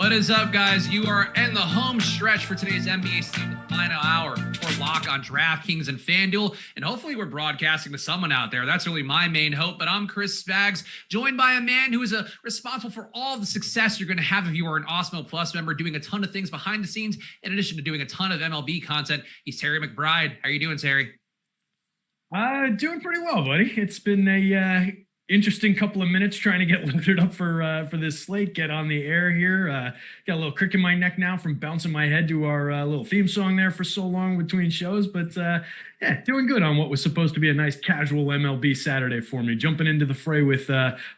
What is up, guys? You are in the home stretch for today's NBA season final hour for Lock on DraftKings and FanDuel, and hopefully we're broadcasting to someone out there. That's really my main hope, but I'm Chris Spags, joined by a man who is responsible for all the success you're going to have if you are an Awesemo Plus member, doing a ton of things behind the scenes, in addition to doing a ton of MLB content. He's Terry McBride. How are you doing, Terry? Doing pretty well, buddy. It's been a interesting couple of minutes trying to get lathered up for this slate, get on the air here. Got a little crick in my neck now from bouncing my head to our little theme song there for so long between shows. But yeah, doing good on what was supposed to be a nice casual MLB Saturday for me. Jumping into the fray with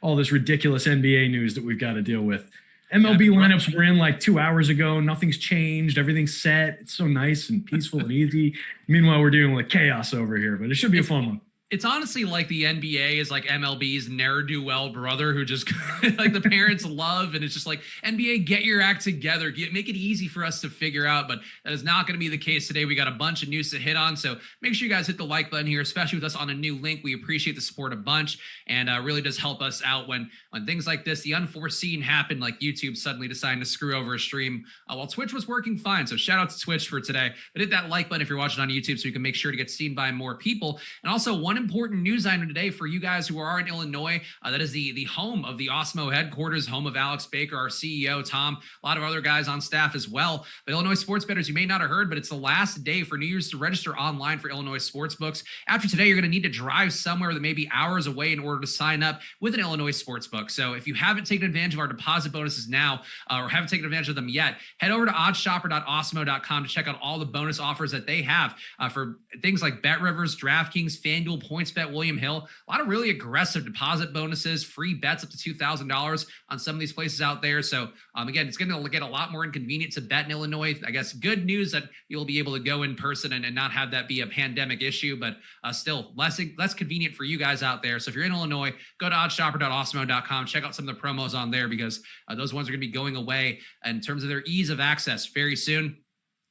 all this ridiculous NBA news that we've got to deal with. MLB lineups were in like 2 hours ago. Nothing's changed. Everything's set. It's so nice and peaceful and easy. Meanwhile, we're dealing with chaos over here, but it should be a fun one. It's honestly like the NBA is like MLB's ne'er-do-well brother who just like the parents love, and it's just like, NBA, get your act together, make it easy for us to figure out. But that is not going to be the case today. We got a bunch of news to hit on, so make sure you guys hit the like button here, especially with us on a new link. We appreciate the support a bunch, and really does help us out when things like this, the unforeseen, happen, like YouTube suddenly deciding to screw over a stream while Twitch was working fine. So shout out to Twitch for today. But hit that like button if you're watching on YouTube so you can make sure to get seen by more people. And also, one important news item today for you guys who are in Illinois, that is the home of the Awesemo headquarters, home of Alex Baker, our CEO, Tom, a lot of other guys on staff as well. But Illinois sports bettors, you may not have heard, but it's the last day for New Year's to register online for Illinois sports books. After today, you're going to need to drive somewhere that may be hours away in order to sign up with an Illinois sports book. So if you haven't taken advantage of our deposit bonuses now, or haven't taken advantage of them yet, head over to OddsShopper.awesemo.com to check out all the bonus offers that they have for things like Bet Rivers, DraftKings, FanDuel, PointsBet, William Hill. A lot of really aggressive deposit bonuses, free bets up to $2,000 on some of these places out there. So again, it's going to get a lot more inconvenient to bet in Illinois. I guess good news that you'll be able to go in person and not have that be a pandemic issue, but still less convenient for you guys out there. So if you're in Illinois, go to OddsShopper.awesemo.com. Check out some of the promos on there, because those ones are going to be going away in terms of their ease of access very soon.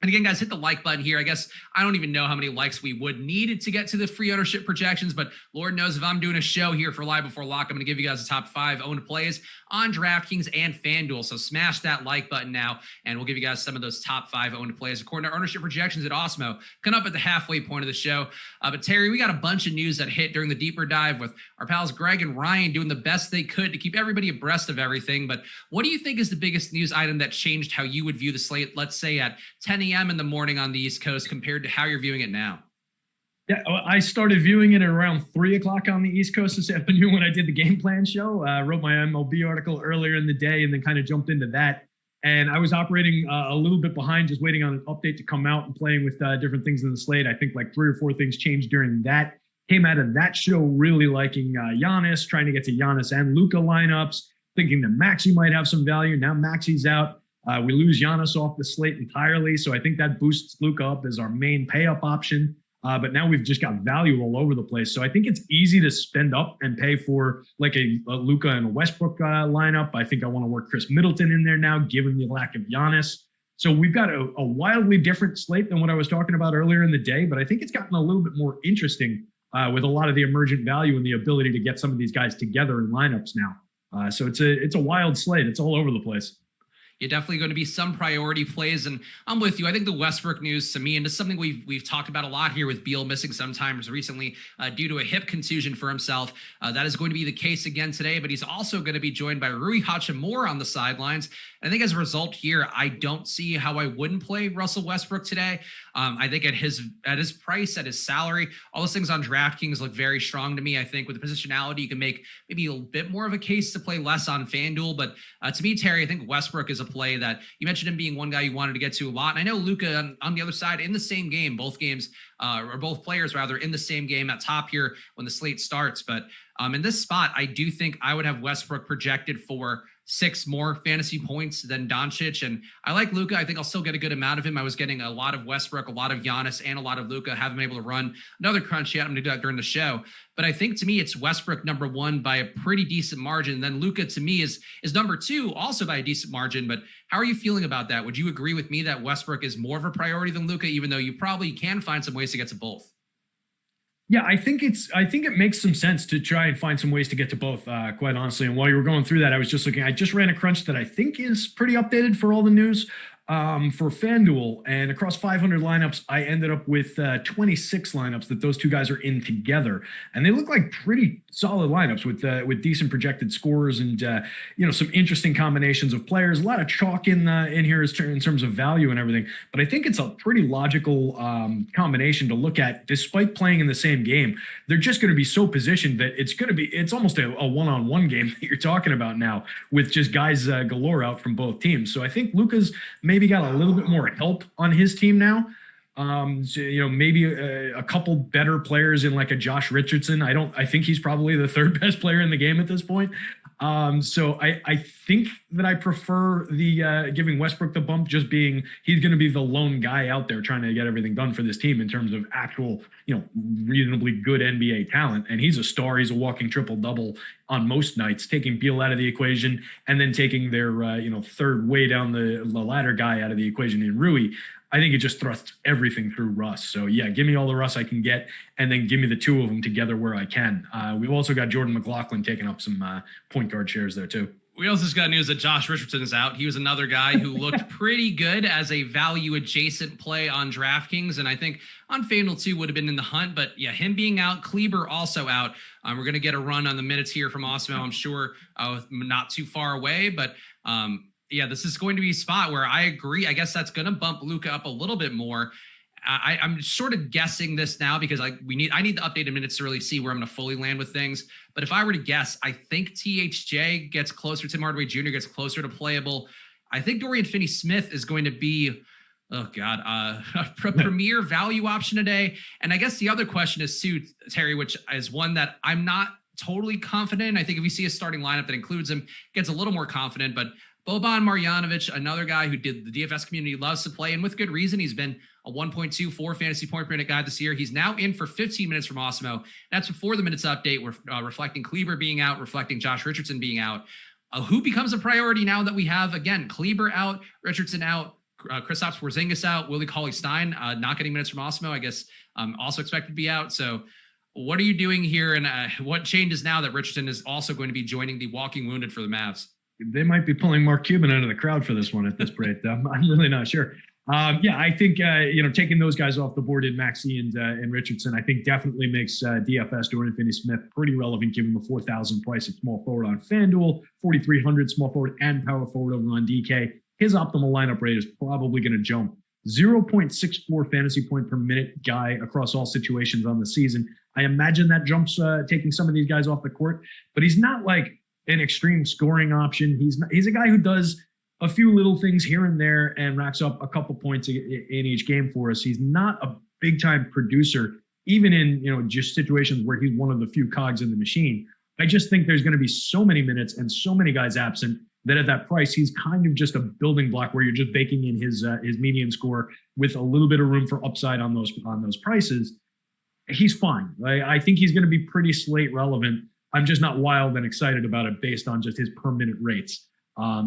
And again, guys, hit the like button here. I guess I don't even know how many likes we would need to get to the free ownership projections, but Lord knows if I'm doing a show here for Live Before Lock, I'm going to give you guys the top 5 owned plays on DraftKings and FanDuel. So smash that like button now, and we'll give you guys some of those top 5 owned plays according to ownership projections at Awesemo. Coming up at the halfway point of the show. But Terry, we got a bunch of news that hit during the deeper dive with our pals Greg and Ryan doing the best they could to keep everybody abreast of everything. But what do you think is the biggest news item that changed how you would view the slate, let's say at 10 a.m. in the morning on the East Coast, compared to how you're viewing it now? Yeah, I started viewing it at around 3 o'clock on the East Coast this afternoon when I did the game plan show. Wrote my MLB article earlier in the day and then kind of jumped into that. And I was operating a little bit behind, just waiting on an update to come out and playing with different things in the slate. I think like 3 or 4 things changed during that. Came out of that show really liking Giannis, trying to get to Giannis and Luka lineups, thinking that Maxey might have some value. Now Maxey's out. We lose Giannis off the slate entirely, so I think that boosts Luka up as our main pay-up option. But now we've just got value all over the place. So I think it's easy to spend up and pay for like a Luka and a Westbrook lineup. I think I want to work Chris Middleton in there now, given the lack of Giannis. So we've got a wildly different slate than what I was talking about earlier in the day, but I think it's gotten a little bit more interesting with a lot of the emergent value and the ability to get some of these guys together in lineups now. So it's a wild slate. It's all over the place. You're definitely going to be some priority plays, and I'm with you. I think the Westbrook news to me, and it's something we've talked about a lot here with Beal missing sometimes recently due to a hip contusion for himself. That is going to be the case again today, but he's also going to be joined by Rui Hachimura on the sidelines. And I think as a result here, I don't see how I wouldn't play Russell Westbrook today. I think at his price, at his salary, all those things on DraftKings look very strong to me. I think with the positionality, you can make maybe a bit more of a case to play less on FanDuel. But to me, Terry, I think Westbrook is a play that you mentioned him being one guy you wanted to get to a lot. And I know Luka on the other side in the same game, both players rather in the same game at top here when the slate starts. But in this spot, I do think I would have Westbrook projected for 6 more fantasy points than Doncic. And I like Luka. I think I'll still get a good amount of him. I was getting a lot of Westbrook, a lot of Giannis, and a lot of Luka. Haven't been able to run another crunch yet. I'm going to do that during the show. But I think to me, it's Westbrook number 1 by a pretty decent margin. Then Luka to me is number 2 also by a decent margin. But how are you feeling about that? Would you agree with me that Westbrook is more of a priority than Luka, even though you probably can find some ways to get to both? Yeah, I think it makes some sense to try and find some ways to get to both, quite honestly. And while you were going through that, I just ran a crunch that I think is pretty updated for all the news for FanDuel. And across 500 lineups, I ended up with 26 lineups that those two guys are in together. And they look like pretty solid lineups with decent projected scores and some interesting combinations of players. A lot of chalk in here in terms of value and everything. But I think it's a pretty logical combination to look at. Despite playing in the same game, they're just going to be so positioned that it's almost a one-on-one game that you're talking about now, with just guys galore out from both teams. So I think Luka's maybe got a little bit more help on his team now. Maybe a couple better players in like a Josh Richardson. I think he's probably the third best player in the game at this point. So I think that I prefer the giving Westbrook the bump, just being he's going to be the lone guy out there trying to get everything done for this team in terms of actual, reasonably good NBA talent. And he's a star. He's a walking triple double on most nights, taking Beal out of the equation and then taking their third way down the ladder guy out of the equation in Rui. I think it just thrusts everything through Russ. So yeah, give me all the Russ I can get, and then give me the two of them together where I can. We've also got Jordan McLaughlin taking up some point guard shares there too. We also just got news that Josh Richardson is out. He was another guy who looked pretty good as a value adjacent play on DraftKings. And I think on FanDuel too would have been in the hunt. But yeah, him being out, Kleber also out. We're going to get a run on the minutes here from Awesemo, I'm sure, not too far away. But yeah, this is going to be a spot where I agree. I guess that's going to bump Luka up a little bit more. I'm sort of guessing this now because I need the updated minutes to really see where I'm going to fully land with things. But if I were to guess, I think THJ gets closer. Tim Hardaway Jr. gets closer to playable. I think Dorian Finney-Smith is going to be, a premier value option today. And I guess the other question is too, Terry, which is one that I'm not totally confident in. I think if we see a starting lineup that includes him, gets a little more confident. But Boban Marjanovic, another guy who the DFS community loves to play, and with good reason. He's been a 1.24 fantasy point per minute guy this year. He's now in for 15 minutes from Awesemo. That's before the minutes update. We're reflecting Kleber being out, reflecting Josh Richardson being out. Who becomes a priority now that we have, again, Kleber out, Richardson out, Kristaps Porzingis out, Willie Cauley-Stein not getting minutes from Awesemo, I guess, also expected to be out. So what are you doing here, and what changes now that Richardson is also going to be joining the walking wounded for the Mavs? They might be pulling Mark Cuban out of the crowd for this one at this rate. I'm really not sure. I think taking those guys off the board in Maxey and Richardson, I think definitely makes DFS Dorian Finney-Smith pretty relevant, given the 4,000 price of small forward on FanDuel, 4,300 small forward and power forward over on DK. His optimal lineup rate is probably going to jump. 0.64 fantasy point per minute guy across all situations on the season. I imagine that jumps taking some of these guys off the court, but he's not like an extreme scoring option. He's a guy who does a few little things here and there and racks up a couple points in each game for us. He's not a big time producer, even in, just situations where he's one of the few cogs in the machine. I just think there's going to be so many minutes and so many guys absent that at that price, he's kind of just a building block where you're just baking in his median score with a little bit of room for upside on those prices. He's fine. I think he's going to be pretty slate relevant. I'm just not wild and excited about it based on just his per minute rates.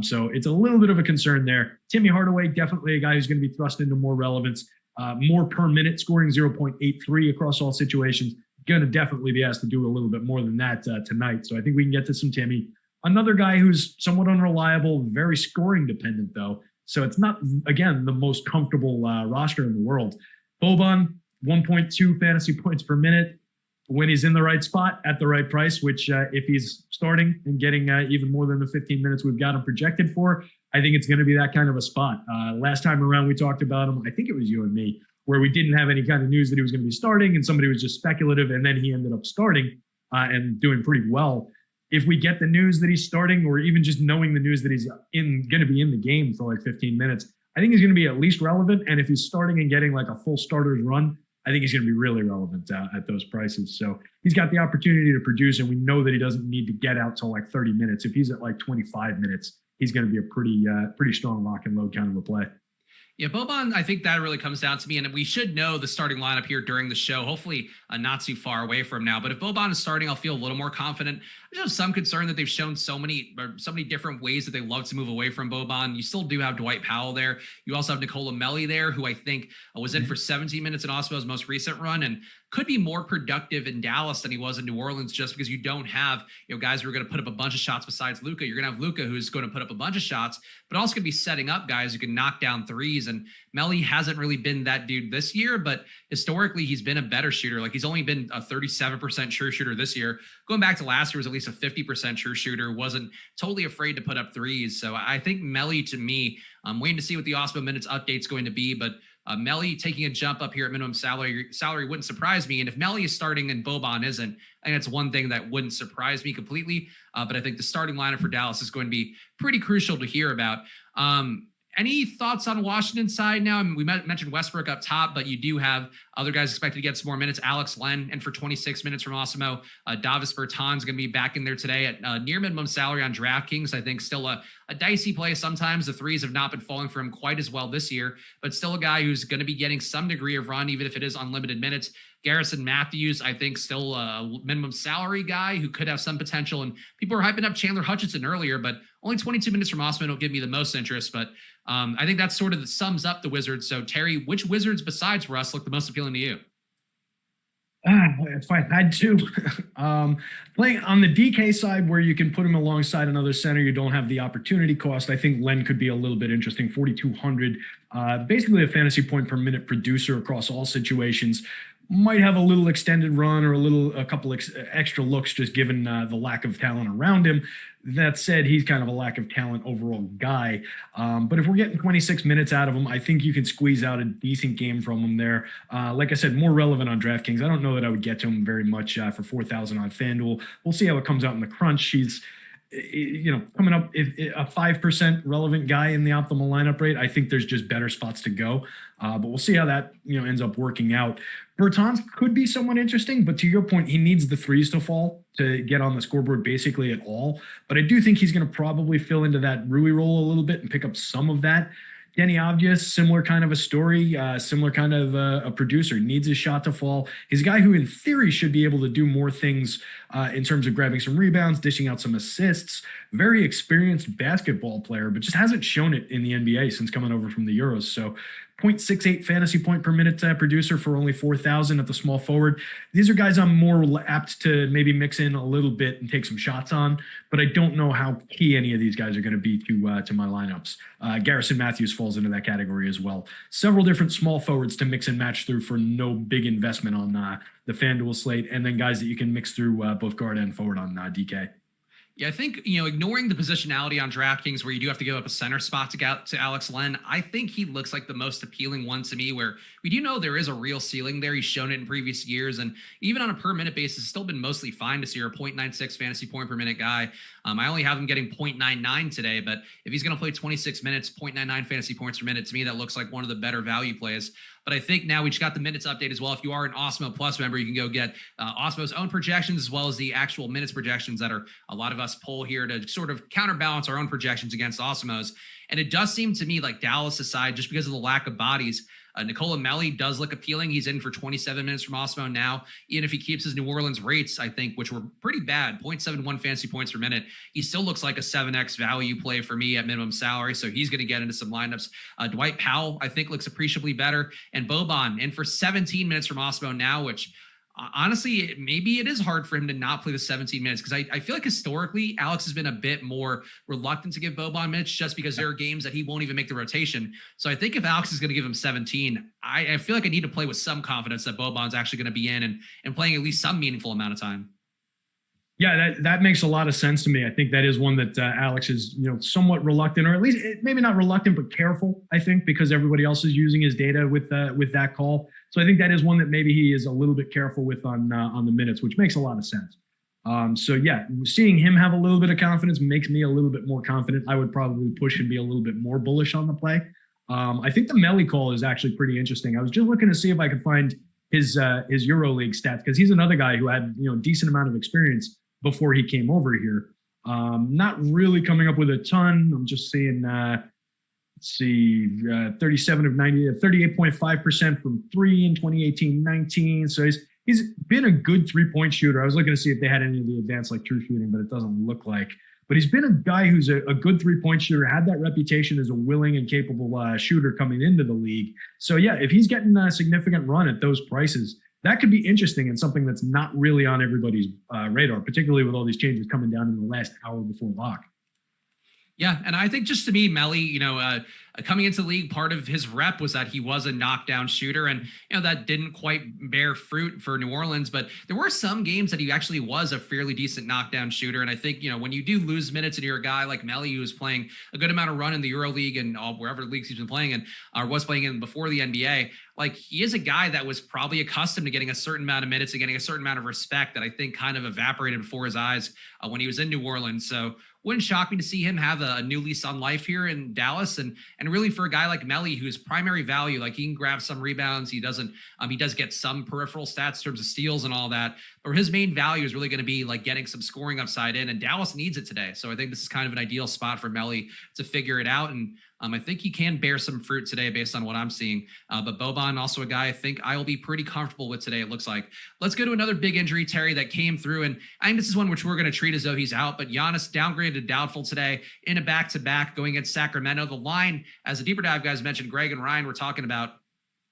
So it's a little bit of a concern there. Timmy Hardaway, definitely a guy who's going to be thrust into more relevance, more per minute, scoring 0.83 across all situations. Going to definitely be asked to do a little bit more than that tonight. So I think we can get to some Timmy. Another guy who's somewhat unreliable, very scoring dependent though. So it's not, again, the most comfortable roster in the world. Boban, 1.2 fantasy points per minute. When he's in the right spot at the right price, which if he's starting and getting even more than the 15 minutes we've got him projected for, I think it's going to be that kind of a spot. Last time around, we talked about him. I think it was you and me, where we didn't have any kind of news that he was going to be starting and somebody was just speculative. And then he ended up starting and doing pretty well. If we get the news that he's starting, or even just knowing the news that he's going to be in the game for like 15 minutes, I think he's going to be at least relevant. And if he's starting and getting like a full starter's run, I think he's going to be really relevant at those prices. So he's got the opportunity to produce, and we know that he doesn't need to get out till like 30 minutes. If he's at like 25 minutes, he's going to be a pretty strong lock and load kind of a play. Yeah, Boban, I think that really comes down to me, and we should know the starting lineup here during the show, hopefully not too far away from now. But if Boban is starting, I'll feel a little more confident. I just have some concern that they've shown so many different ways that they love to move away from Boban. You still do have Dwight Powell there. You also have Nicola Melli there, who I think was in for 17 minutes in Awesemo's most recent run. And could be more productive in Dallas than he was in New Orleans, just because you don't have, guys who are going to put up a bunch of shots besides Luka. You're going to have Luka, who's going to put up a bunch of shots, but also going to be setting up guys who can knock down threes. And Melli hasn't really been that dude this year, but historically he's been a better shooter. Like, he's only been a 37% true shooter this year. Going back to last year was at least a 50% true shooter, wasn't totally afraid to put up threes. So I think Melli, to me, I'm waiting to see what the Awesemo minutes update's going to be, but Melli taking a jump up here at minimum salary wouldn't surprise me. And if Melli is starting and Boban isn't, I think that's one thing that wouldn't surprise me completely. But I think the starting lineup for Dallas is going to be pretty crucial to hear about. Any thoughts on Washington side now? I mean, we mentioned Westbrook up top, but you do have other guys expected to get some more minutes. Alex Len, and for 26 minutes from Awesemo. Davis Bertans going to be back in there today at near minimum salary on DraftKings. I think still a dicey play. Sometimes the threes have not been falling for him quite as well this year, but still a guy who's going to be getting some degree of run, even if it is unlimited minutes. Garrison Matthews, I think, still a minimum salary guy who could have some potential. And people were hyping up Chandler Hutchinson earlier, but only 22 minutes from Awesemo will give me the most interest. But I think that's sort of sums up the Wizards. So, Terry, which Wizards besides Russ look the most appealing to you? If I had to, playing on the DK side where you can put him alongside another center, you don't have the opportunity cost. I think Len could be a little bit interesting. 4,200, basically a fantasy point per minute producer across all situations. Might have a little extended run or a couple extra looks, just given the lack of talent around him. That said, he's kind of a lack of talent overall guy. But if we're getting 26 minutes out of him, I think you can squeeze out a decent game from him there. Like I said, more relevant on DraftKings. I don't know that I would get to him very much for 4,000 on FanDuel. We'll see how it comes out in the crunch. He's, coming up a 5% relevant guy in the optimal lineup rate. I think there's just better spots to go. But we'll see how that, ends up working out. Bertans could be somewhat interesting, but to your point, he needs the threes to fall to get on the scoreboard basically at all. But I do think he's going to probably fill into that Rui role a little bit and pick up some of that. Denny Obvious, similar kind of a story, similar kind of a producer, needs his shot to fall. He's a guy who in theory should be able to do more things in terms of grabbing some rebounds, dishing out some assists. Very experienced basketball player, but just hasn't shown it in the NBA since coming over from the Euros. So 0.68 fantasy point per minute producer for only 4,000 at the small forward. These are guys I'm more apt to maybe mix in a little bit and take some shots on, but I don't know how key any of these guys are going to be to my lineups. Garrison Matthews falls into that category as well. Several different small forwards to mix and match through for no big investment on the FanDuel slate, and then guys that you can mix through both guard and forward on DK. Yeah, I think, ignoring the positionality on DraftKings where you do have to give up a center spot to get to Alex Len, I think he looks like the most appealing one to me, where we do know there is a real ceiling there. He's shown it in previous years, and even on a per minute basis, still been mostly fine this year, a 0.96 fantasy point per minute guy. I only have him getting 0.99 today, but if he's going to play 26 minutes, 0.99 fantasy points per minute, to me, that looks like one of the better value plays. But I think now we just got the minutes update as well. If you are an Awesemo Plus member, you can go get Awesemo's own projections as well as the actual minutes projections that are a lot of us pull here to sort of counterbalance our own projections against Awesemo's. And it does seem to me like Dallas aside, just because of the lack of bodies, Nicola Melli does look appealing. He's in for 27 minutes from Awesemo now. Even if he keeps his New Orleans rates, I think, which were pretty bad, 0.71 fantasy points per minute, he still looks like a 7x value play for me at minimum salary. So he's going to get into some lineups. Dwight Powell, I think, looks appreciably better. And Boban in for 17 minutes from Awesemo now, which honestly, maybe it is hard for him to not play the 17 minutes, because I feel like historically Alex has been a bit more reluctant to give Boban minutes just because there are games that he won't even make the rotation. So I think if Alex is going to give him 17, I feel like I need to play with some confidence that Boban's actually going to be in and playing at least some meaningful amount of time. Yeah, that makes a lot of sense to me. I think that is one that Alex is, somewhat reluctant, or at least maybe not reluctant, but careful, I think, because everybody else is using his data with that call. So I think that is one that maybe he is a little bit careful with on the minutes, which makes a lot of sense. So yeah, seeing him have a little bit of confidence makes me a little bit more confident. I would probably push and be a little bit more bullish on the play. I think the Melli call is actually pretty interesting. I was just looking to see if I could find his EuroLeague stats, because he's another guy who had a decent amount of experience before he came over here. Not really coming up with a ton. I'm just seeing, 37 of 90, 38.5% from three in 2018-19. So he's been a good 3-point shooter. I was looking to see if they had any of the advanced true shooting, but it doesn't look like. But he's been a guy who's a good 3-point shooter, had that reputation as a willing and capable shooter coming into the league. So yeah, if he's getting a significant run at those prices, that could be interesting and something that's not really on everybody's radar, particularly with all these changes coming down in the last hour before lock. Yeah, and I think just to me, Melly, coming into the league, part of his rep was that he was a knockdown shooter, and that didn't quite bear fruit for New Orleans. But there were some games that he actually was a fairly decent knockdown shooter, and I think when you do lose minutes and you're a guy like Melly who was playing a good amount of run in the Euro League and wherever leagues he's been playing in, or was playing in before the NBA, like he is a guy that was probably accustomed to getting a certain amount of minutes and getting a certain amount of respect that I think kind of evaporated before his eyes when he was in New Orleans. So wouldn't shock me to see him have a new lease on life here in Dallas. And really for a guy like Melly, whose primary value, like he can grab some rebounds. He does get some peripheral stats in terms of steals and all that, but his main value is really going to be like getting some scoring upside in, and Dallas needs it today. So I think this is kind of an ideal spot for Melly to figure it out. And I think he can bear some fruit today based on what I'm seeing. But Boban, also a guy I think I will be pretty comfortable with today, it looks like. Let's go to another big injury, Terry, that came through. And I think this is one which we're going to treat as though he's out. But Giannis downgraded to doubtful today in a back-to-back going against Sacramento. The line, as the deeper dive guys mentioned, Greg and Ryan were talking about,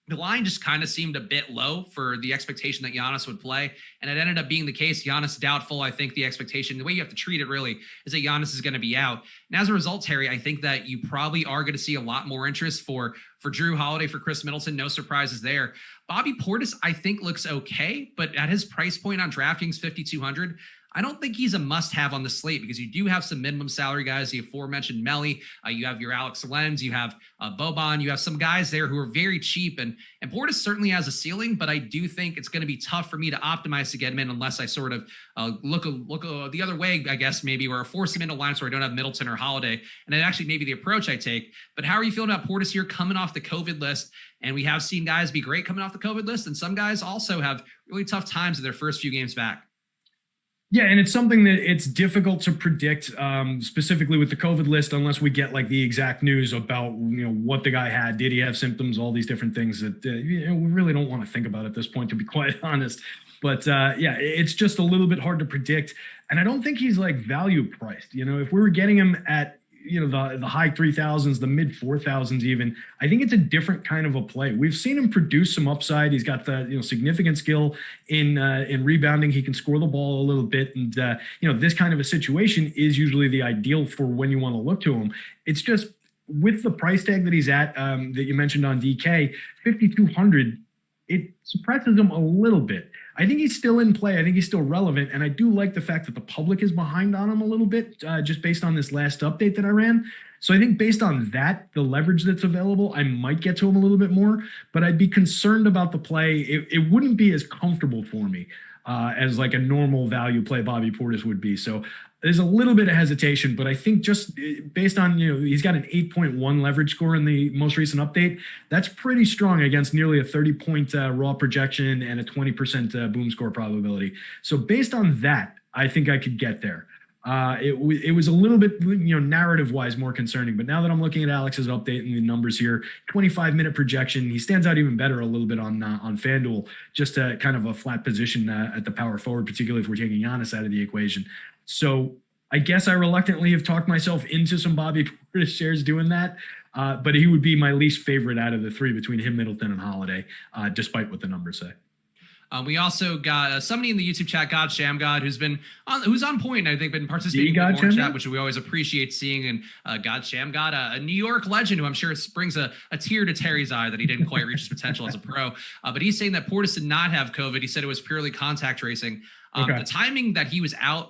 the line just kind of seemed a bit low for the expectation that Giannis would play. And it ended up being the case. Giannis doubtful. I think the expectation, the way you have to treat it really, is that Giannis is going to be out. And as a result, Terry, I think that you probably are going to see a lot more interest for Drew Holiday, for Chris Middleton. No surprises there. Bobby Portis, I think, looks okay, but at his price point on DraftKings, 5,200, I don't think he's a must-have on the slate because you do have some minimum salary guys. The aforementioned Melly, you have your Alex Lenz, you have Boban, you have some guys there who are very cheap, and Portis certainly has a ceiling, but I do think it's going to be tough for me to optimize to get him in unless I sort of look the other way, I guess, maybe, where I force him into lines where I don't have Middleton or Holiday, and that actually maybe the approach I take. But how are you feeling about Portis here coming off the COVID list? And we have seen guys be great coming off the COVID list, and some guys also have really tough times in their first few games back. Yeah, and it's something that it's difficult to predict, specifically with the COVID list, unless we get like the exact news about what the guy had. Did he have symptoms? All these different things that we really don't want to think about at this point, to be quite honest. But yeah, it's just a little bit hard to predict, and I don't think he's like value priced. If we were getting him at the high 3,000s, the mid 4,000s even, I think it's a different kind of a play. We've seen him produce some upside. He's got the significant skill in rebounding. He can score the ball a little bit, and this kind of a situation is usually the ideal for when you want to look to him. It's just with the price tag that he's at, that you mentioned on DK, 5,200, it suppresses him a little bit. I think he's still in play. I think he's still relevant. And I do like the fact that the public is behind on him a little bit, just based on this last update that I ran. So I think based on that, the leverage that's available, I might get to him a little bit more, but I'd be concerned about the play. It wouldn't be as comfortable for me as like a normal value play Bobby Portis would be. So there's a little bit of hesitation, but I think just based on, he's got an 8.1 leverage score in the most recent update. That's pretty strong against nearly a 30-point raw projection and a 20% boom score probability. So based on that, I think I could get there. It was a little bit, narrative-wise more concerning, but now that I'm looking at Alex's update and the numbers here, 25-minute projection, he stands out even better a little bit on FanDuel, just a kind of a flat position at the power forward, particularly if we're taking Giannis out of the equation. So I guess I reluctantly have talked myself into some Bobby Portis shares doing that, but he would be my least favorite out of the three between him, Middleton, and Holiday, despite what the numbers say. We also got somebody in the YouTube chat, God Shamgod, who's on point. I think been participating in the more chat, which we always appreciate seeing. And God Shamgod, a New York legend who I'm sure brings a tear to Terry's eye that he didn't quite reach his potential as a pro. But he's saying that Portis did not have COVID. He said it was purely contact tracing. Okay. The timing that he was out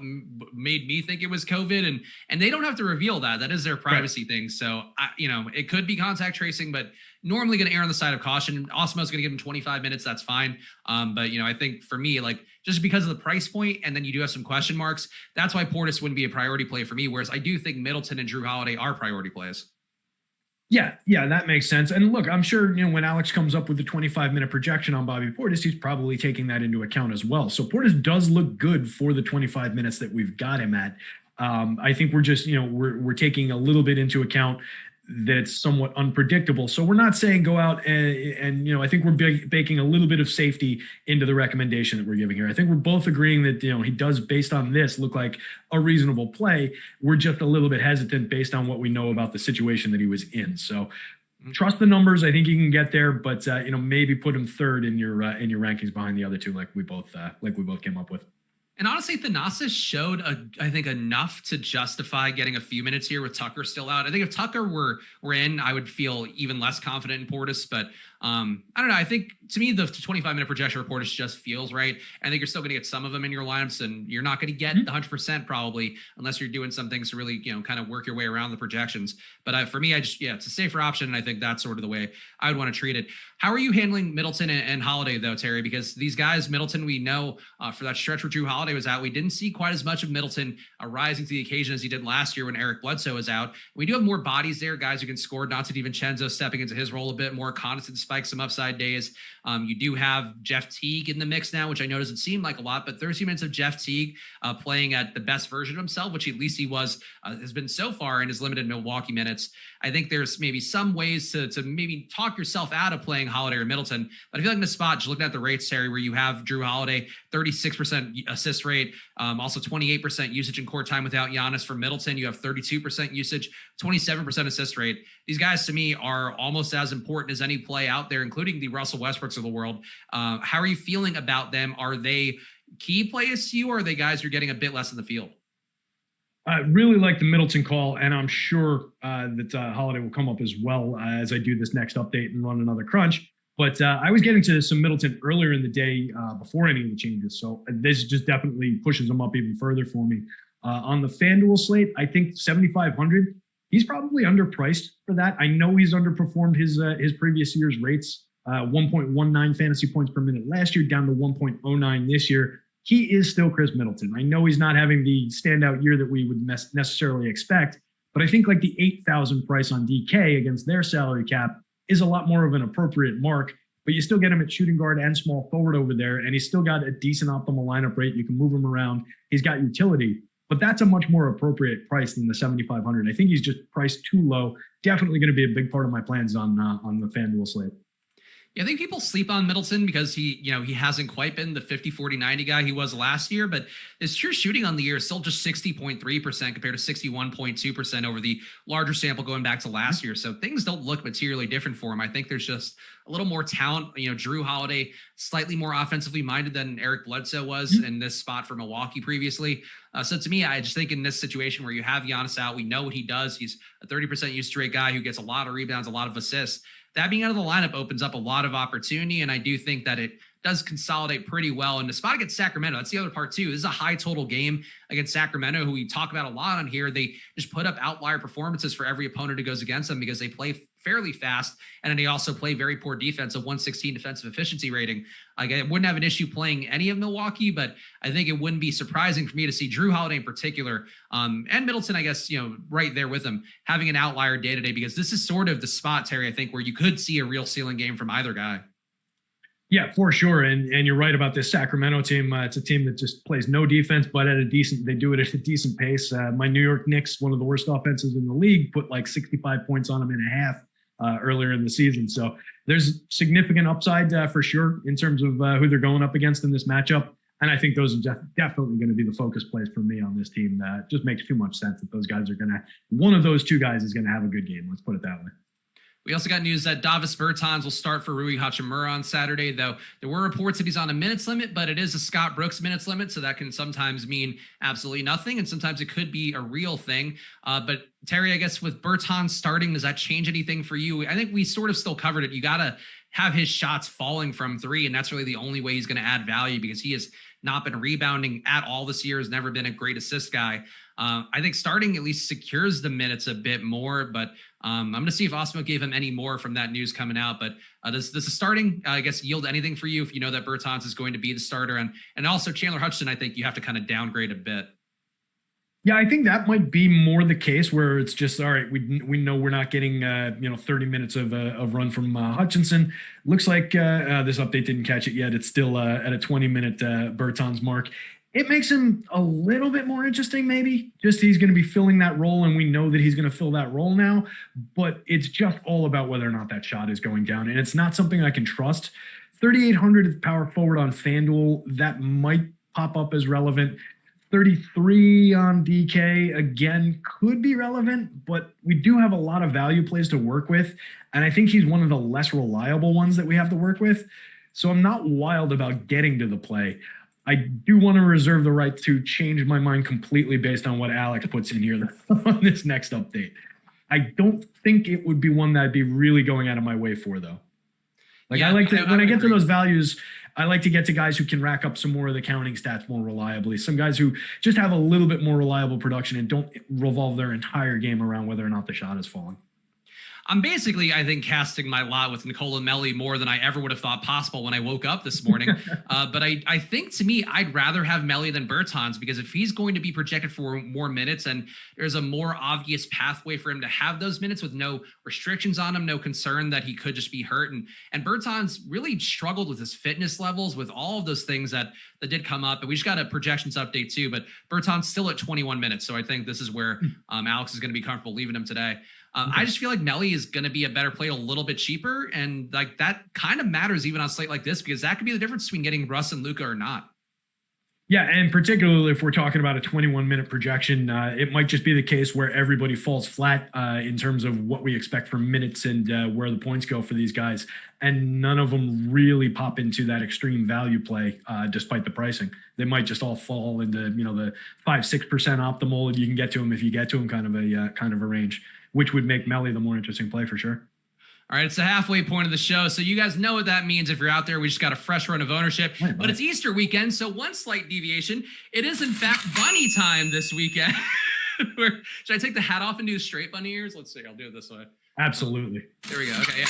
made me think it was COVID, and they don't have to reveal that. That is their privacy thing. So, it could be contact tracing, but normally going to err on the side of caution. Awesemo's going to give him 25 minutes. That's fine. But, I think for me, like just because of the price point, and then you do have some question marks, that's why Portis wouldn't be a priority play for me. Whereas I do think Middleton and Drew Holiday are priority plays. Yeah, that makes sense. And look, I'm sure, when Alex comes up with the 25-minute projection on Bobby Portis, he's probably taking that into account as well. So Portis does look good for the 25 minutes that we've got him at. I think we're just, we're taking a little bit into account that it's somewhat unpredictable. So we're not saying go out and I think we're baking a little bit of safety into the recommendation that we're giving here. I think we're both agreeing that, he does, based on this, look like a reasonable play. We're just a little bit hesitant based on what we know about the situation that he was in. So trust the numbers. I think he can get there, but maybe put him third in your rankings behind the other two, like we both came up with. And honestly, Thanasis showed, I think, enough to justify getting a few minutes here with Tucker still out. I think if Tucker were in, I would feel even less confident in Portis. But I don't know. I think, to me, the 25-minute projection for Portis just feels right. I think you're still going to get some of them in your lineups, and you're not going to get the 100% probably unless you're doing some things to really, kind of work your way around the projections. But for me, it's a safer option, and I think that's sort of the way I would want to treat it. How are you handling Middleton and Holiday, though, Terry? Because these guys, Middleton, we know for that stretch where Drew Holiday was out, we didn't see quite as much of Middleton rising to the occasion as he did last year when Eric Bledsoe was out. We do have more bodies there, guys who can score. Not to DiVincenzo stepping into his role a bit more. Connaughton spikes some upside days. You do have Jeff Teague in the mix now, which I know doesn't seem like a lot, but 30 minutes of Jeff Teague playing at the best version of himself, which at least he has been so far in his limited Milwaukee minutes. I think there's maybe some ways to maybe talk yourself out of playing Holiday or Middleton. But I feel like in the spot, just looking at the rates, Terry, where you have Drew Holiday, 36% assist rate, also 28% usage in court time without Giannis. For Middleton, you have 32% usage, 27% assist rate. These guys, to me, are almost as important as any play out there, including the Russell Westbrooks of the world. How are you feeling about them? Are they key plays to you, or are they guys you're getting a bit less in the field? I really like the Middleton call, and I'm sure that Holiday will come up as well as I do this next update and run another crunch. But I was getting to some Middleton earlier in the day before any of the changes, so this just definitely pushes them up even further for me. On the FanDuel slate, I think 7,500. He's probably underpriced for that. I know he's underperformed his previous year's rates. 1.19 fantasy points per minute last year, down to 1.09 this year. He is still Chris Middleton. I know he's not having the standout year that we would necessarily expect, but I think like the 8,000 price on DK against their salary cap is a lot more of an appropriate mark, but you still get him at shooting guard and small forward over there, and he's still got a decent optimal lineup rate. You can move him around. He's got utility, but that's a much more appropriate price than the 7,500. I think he's just priced too low. Definitely going to be a big part of my plans on the FanDuel slate. Yeah, I think people sleep on Middleton because he hasn't quite been the 50, 40, 90 guy he was last year, but his true shooting on the year is still just 60.3% compared to 61.2% over the larger sample going back to last year. So things don't look materially different for him. I think there's just a little more talent. Drew Holiday, slightly more offensively minded than Eric Bledsoe was in this spot for Milwaukee previously. So to me, I just think in this situation where you have Giannis out, we know what he does. He's a 30% usage rate guy who gets a lot of rebounds, a lot of assists. That being out of the lineup opens up a lot of opportunity, and I do think that it does consolidate pretty well. And the spot against Sacramento, that's the other part too. This is a high total game against Sacramento, who we talk about a lot on here. They just put up outlier performances for every opponent who goes against them because they play fairly fast, and then they also play very poor defense, a 116 defensive efficiency rating. I wouldn't have an issue playing any of Milwaukee, but I think it wouldn't be surprising for me to see Drew Holiday in particular, and Middleton, I guess, right there with him, having an outlier day to day, because this is sort of the spot, Terry, I think, where you could see a real ceiling game from either guy. Yeah, for sure. And you're right about this Sacramento team. It's a team that just plays no defense, but they do it at a decent pace. My New York Knicks, one of the worst offenses in the league, put like 65 points on them in a half earlier in the season. So there's significant upside for sure in terms of who they're going up against in this matchup. And I think those are definitely going to be the focus plays for me on this team. That just makes too much sense that those guys are one of those two guys is going to have a good game. Let's put it that way. We also got news that Davis Bertans will start for Rui Hachimura on Saturday, though there were reports that he's on a minutes limit, but it is a Scott Brooks minutes limit, so that can sometimes mean absolutely nothing, and sometimes it could be a real thing. But Terry, I guess with Bertans starting, does that change anything for you? I think we sort of still covered it. You got to have his shots falling from three, and that's really the only way he's going to add value, because he has not been rebounding at all this year, has never been a great assist guy. I think starting at least secures the minutes a bit more, but I'm going to see if Awesemo gave him any more from that news coming out. But does the starting, I guess, yield anything for you if you know that Bertans is going to be the starter? And also Chandler Hutchison, I think you have to kind of downgrade a bit. Yeah, I think that might be more the case where it's just, all right, we know we're not getting 30 minutes of run from Hutchinson. Looks like this update didn't catch it yet. It's still at a 20-minute Bertans mark. It makes him a little bit more interesting, maybe. Just he's going to be filling that role, and we know that he's going to fill that role now. But it's just all about whether or not that shot is going down, and it's not something I can trust. 3,800 power forward on FanDuel, that might pop up as relevant. 33 on DK, again, could be relevant, but we do have a lot of value plays to work with. And I think he's one of the less reliable ones that we have to work with. So I'm not wild about getting to the play. I do want to reserve the right to change my mind completely based on what Alex puts in here on this next update. I don't think it would be one that I'd be really going out of my way for, though. Like, yeah, I like to, when I get to those values, I like to get to guys who can rack up some more of the counting stats more reliably. Some guys who just have a little bit more reliable production and don't revolve their entire game around whether or not the shot is falling. I'm basically, I think, casting my lot with Nicola Melli more than I ever would have thought possible when I woke up this morning. But I think, to me, I'd rather have Melli than Bertans, because if he's going to be projected for more minutes and there's a more obvious pathway for him to have those minutes with no restrictions on him, no concern that he could just be hurt. And Bertans really struggled with his fitness levels, with all of those things that did come up. And we just got a projections update too, but Bertans still at 21 minutes. So I think this is where Alex is going to be comfortable leaving him today. I just feel like Melli is going to be a better play, a little bit cheaper. And like that kind of matters even on a slate like this, because that could be the difference between getting Russ and Luka or not. Yeah, and particularly if we're talking about a 21-minute projection, it might just be the case where everybody falls flat in terms of what we expect from minutes and where the points go for these guys. And none of them really pop into that extreme value play despite the pricing. They might just all fall into, the 5-6% optimal, and you can get to them if you get to them kind of a range, which would make Melli the more interesting play for sure. All right, it's the halfway point of the show, so you guys know what that means. If you're out there, we just got a fresh run of ownership, but it's Easter weekend, so one slight deviation. It is, in fact, bunny time this weekend. Should I take the hat off and do straight bunny ears? Let's see. I'll do it this way. Absolutely. There we go. Okay, yeah.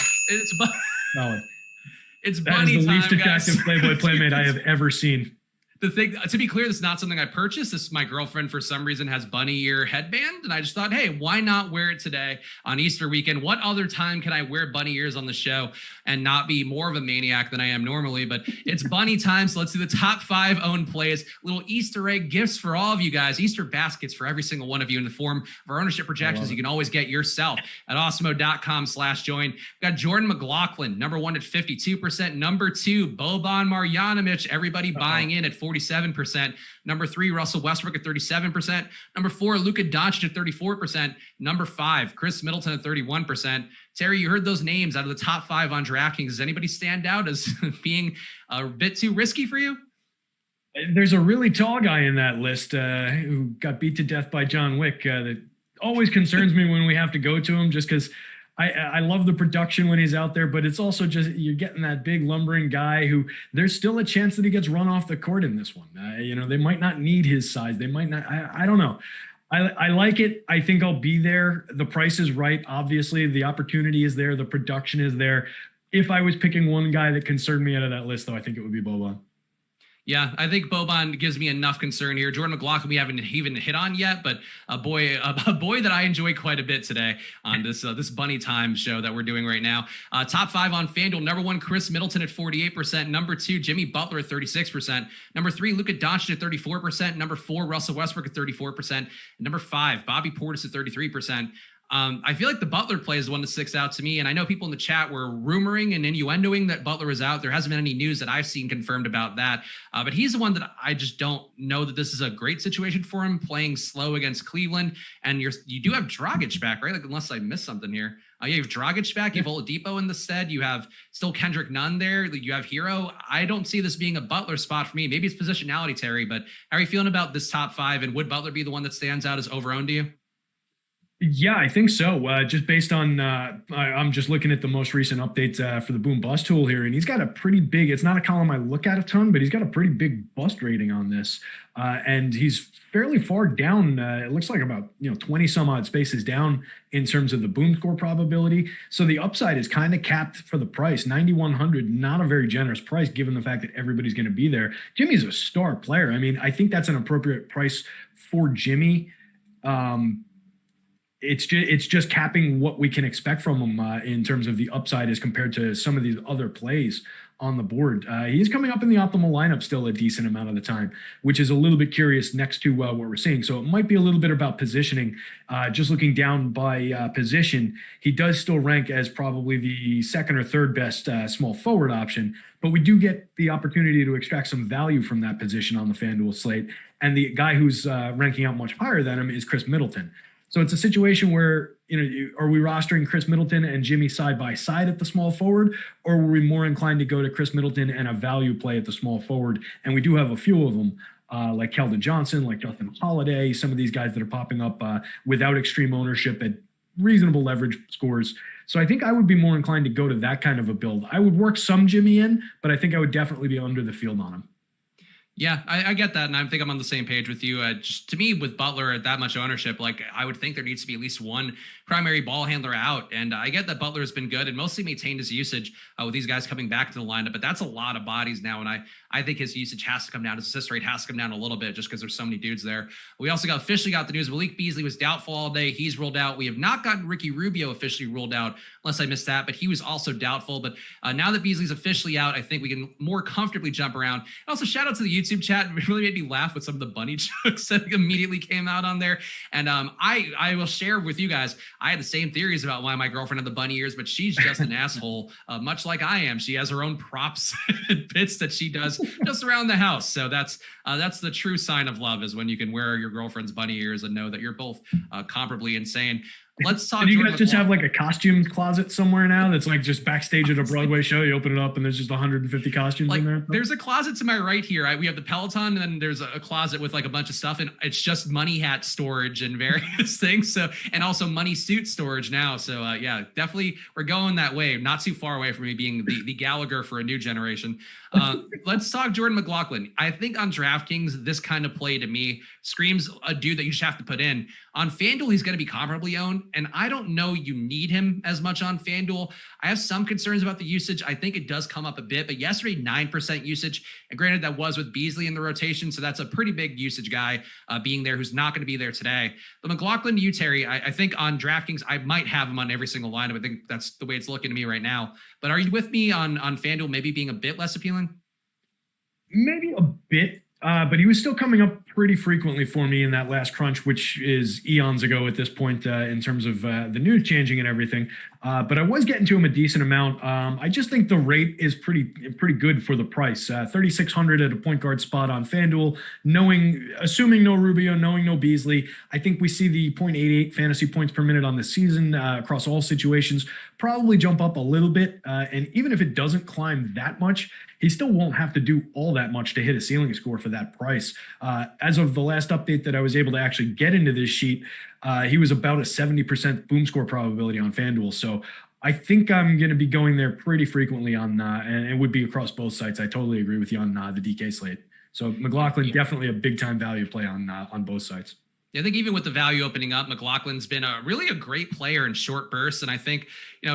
It's that bunny is the time, least attractive guys. Playboy Playmate I have ever seen. The thing, to be clear, this is not something I purchased. This is my girlfriend, for some reason, has bunny ear headband. And I just thought, hey, why not wear it today on Easter weekend? What other time can I wear bunny ears on the show and not be more of a maniac than I am normally? But it's bunny time. So let's do the top 5 owned plays, little Easter egg gifts for all of you guys, Easter baskets for every single one of you in the form of our ownership projections. You can always get yourself at awesemo.com/join. We've got Jordan McLaughlin, number 1 at 52%. Number 2, Boban Marjanovic, everybody buying in at 47%. Number 3, Russell Westbrook at 37%. Number 4, Luka Doncic at 34%. Number 5, Chris Middleton at 31%. Terry, you heard those names out of the top 5 on DraftKings. Does anybody stand out as being a bit too risky for you? There's a really tall guy in that list who got beat to death by John Wick that always concerns me when we have to go to him, just because I love the production when he's out there, but it's also just you're getting that big lumbering guy who there's still a chance that he gets run off the court in this one. They might not need his size. They might not. I don't know. I like it. I think I'll be there. The price is right. Obviously, the opportunity is there. The production is there. If I was picking one guy that concerned me out of that list, though, I think it would be Boban. Yeah, I think Boban gives me enough concern here. Jordan McLaughlin we haven't even hit on yet, but a boy that I enjoy quite a bit today on this bunny time show that we're doing right now. Top 5 on FanDuel. Number 1, Chris Middleton at 48%. Number 2, Jimmy Butler at 36%. Number 3, Luka Doncic at 34%. Number 4, Russell Westbrook at 34%. And number 5, Bobby Portis at 33%. I feel like the Butler play is the one that sticks out to me. And I know people in the chat were rumoring and innuendoing that Butler is out. There hasn't been any news that I've seen confirmed about that. But he's the one that I just don't know that this is a great situation for him, playing slow against Cleveland. And you do have Dragic back, right? Like, unless I missed something here. You have Dragic back. You have Oladipo in the stead. You have still Kendrick Nunn there. You have Hero. I don't see this being a Butler spot for me. Maybe it's positionality, Terry. But how are you feeling about this top 5? And would Butler be the one that stands out as over-owned to you? Yeah, I think so. Just based on, I'm just looking at the most recent updates for the Boom Bust tool here, and he's got a pretty big, it's not a column I look at a ton, but he's got a pretty big bust rating on this. And he's fairly far down. It looks like about, 20 some odd spaces down in terms of the boom score probability. So the upside is kind of capped for the price. 9,100, not a very generous price given the fact that everybody's going to be there. Jimmy's a star player. I mean, I think that's an appropriate price for Jimmy. It's just capping what we can expect from him in terms of the upside as compared to some of these other plays on the board. He's coming up in the optimal lineup still a decent amount of the time, which is a little bit curious next to what we're seeing. So it might be a little bit about positioning. Just looking down by position, he does still rank as probably the second or third best small forward option, but we do get the opportunity to extract some value from that position on the FanDuel slate. And the guy who's ranking out much higher than him is Chris Middleton. So it's a situation where, are we rostering Chris Middleton and Jimmy side by side at the small forward, or were we more inclined to go to Chris Middleton and a value play at the small forward? And we do have a few of them, like Keldon Johnson, like Justin Holiday, some of these guys that are popping up without extreme ownership at reasonable leverage scores. So I think I would be more inclined to go to that kind of a build. I would work some Jimmy in, but I think I would definitely be under the field on him. Yeah, I get that, and I think I'm on the same page with you. Just to me, with Butler at that much ownership, like I would think there needs to be at least one primary ball handler out, and I get that Butler has been good and mostly maintained his usage with these guys coming back to the lineup, but that's a lot of bodies now, and I think his usage has to come down. His assist rate has to come down a little bit just because there's so many dudes there. We also officially got the news Malik Beasley was doubtful all day. He's ruled out. We have not gotten Ricky Rubio officially ruled out, unless I missed that, but he was also doubtful. But now that Beasley's officially out, I think we can more comfortably jump around. And also, shout out to the YouTube chat. It really made me laugh with some of the bunny jokes that immediately came out on there. And I will share with you guys, I had the same theories about why my girlfriend had the bunny ears, but she's just an asshole, much like I am. She has her own props and bits that she does just around the house. So that's the true sign of love, is when you can wear your girlfriend's bunny ears and know that you're both comparably insane. Let's talk. Do you guys just have like a costume closet somewhere now that's like just backstage at a Broadway show? You open it up and there's just 150 costumes in there. There's a closet to my right here. We have the Peloton, and then there's a closet with like a bunch of stuff, and it's just money hat storage and various things. So, and also money suit storage now. So yeah, definitely we're going that way. Not too far away from me being the Gallagher for a new generation. Let's talk Jordan McLaughlin. I think on DraftKings, this kind of play to me screams a dude that you just have to put in. On FanDuel, he's going to be comparably owned, and I don't know you need him as much on FanDuel. I have some concerns about the usage. I think it does come up a bit, but yesterday, 9% usage. And granted, that was with Beasley in the rotation, so that's a pretty big usage guy being there who's not going to be there today. But McLaughlin to you, Terry, I think on DraftKings, I might have him on every single lineup. I think that's the way it's looking to me right now. But are you with me on FanDuel maybe being a bit less appealing? Maybe a bit, but he was still coming up pretty frequently for me in that last crunch, which is eons ago at this point in terms of the news changing and everything. But I was getting to him a decent amount. I just think the rate is pretty good for the price. 3,600 at a point guard spot on FanDuel, assuming no Rubio, knowing no Beasley. I think we see the 0.88 fantasy points per minute on the season across all situations probably jump up a little bit. And even if it doesn't climb that much, he still won't have to do all that much to hit a ceiling score for that price. As of the last update that I was able to actually get into this sheet, he was about a 70% boom score probability on FanDuel. So I think I'm going to be going there pretty frequently on, and it would be across both sites. I totally agree with you on the DK slate. So McLaughlin, definitely a big time value play on both sites. I think even with the value opening up, McLaughlin's been really a great player in short bursts. And I think,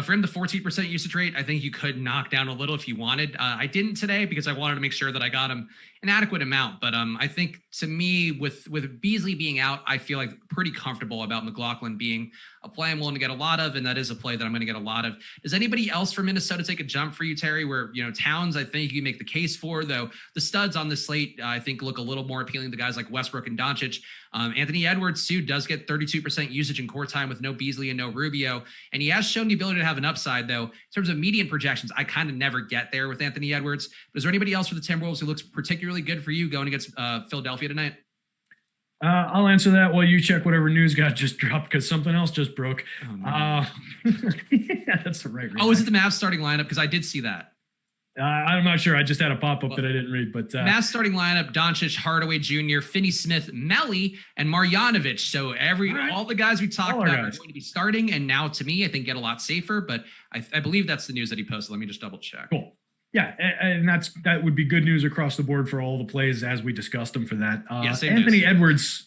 for him, the 14% usage rate, I think you could knock down a little if you wanted. I didn't today because I wanted to make sure that I got him an adequate amount. But I think to me, with Beasley being out, I feel like pretty comfortable about McLaughlin being a play I'm willing to get a lot of. And that is a play that I'm going to get a lot of. Does anybody else from Minnesota take a jump for you, Terry, where, Towns, I think you can make the case for, though the studs on the slate, I think look a little more appealing to guys like Westbrook and Doncic. Anthony Edwards, too, does get 32% usage in core time with no Beasley and no Rubio. And he has shown the ability to have an upside, though. In terms of median projections, I kind of never get there with Anthony Edwards. But is there anybody else for the Timberwolves who looks particularly good for you going against Philadelphia tonight? I'll answer that while you check whatever news got just dropped because something else just broke. Oh, no. Yeah, that's the right reason. Oh, is it the Mavs starting lineup? Because I did see that. I'm not sure. I just had a pop-up that I didn't read. But Mavs starting lineup: Doncic, Hardaway Jr., Finney-Smith, Melli, and Marjanovic. So all the guys we talked about are going to be starting. And now, to me, I think get a lot safer. But I believe that's the news that he posted. Let me just double check. Cool. Yeah, and that would be good news across the board for all the plays as we discussed them for that. Anthony Edwards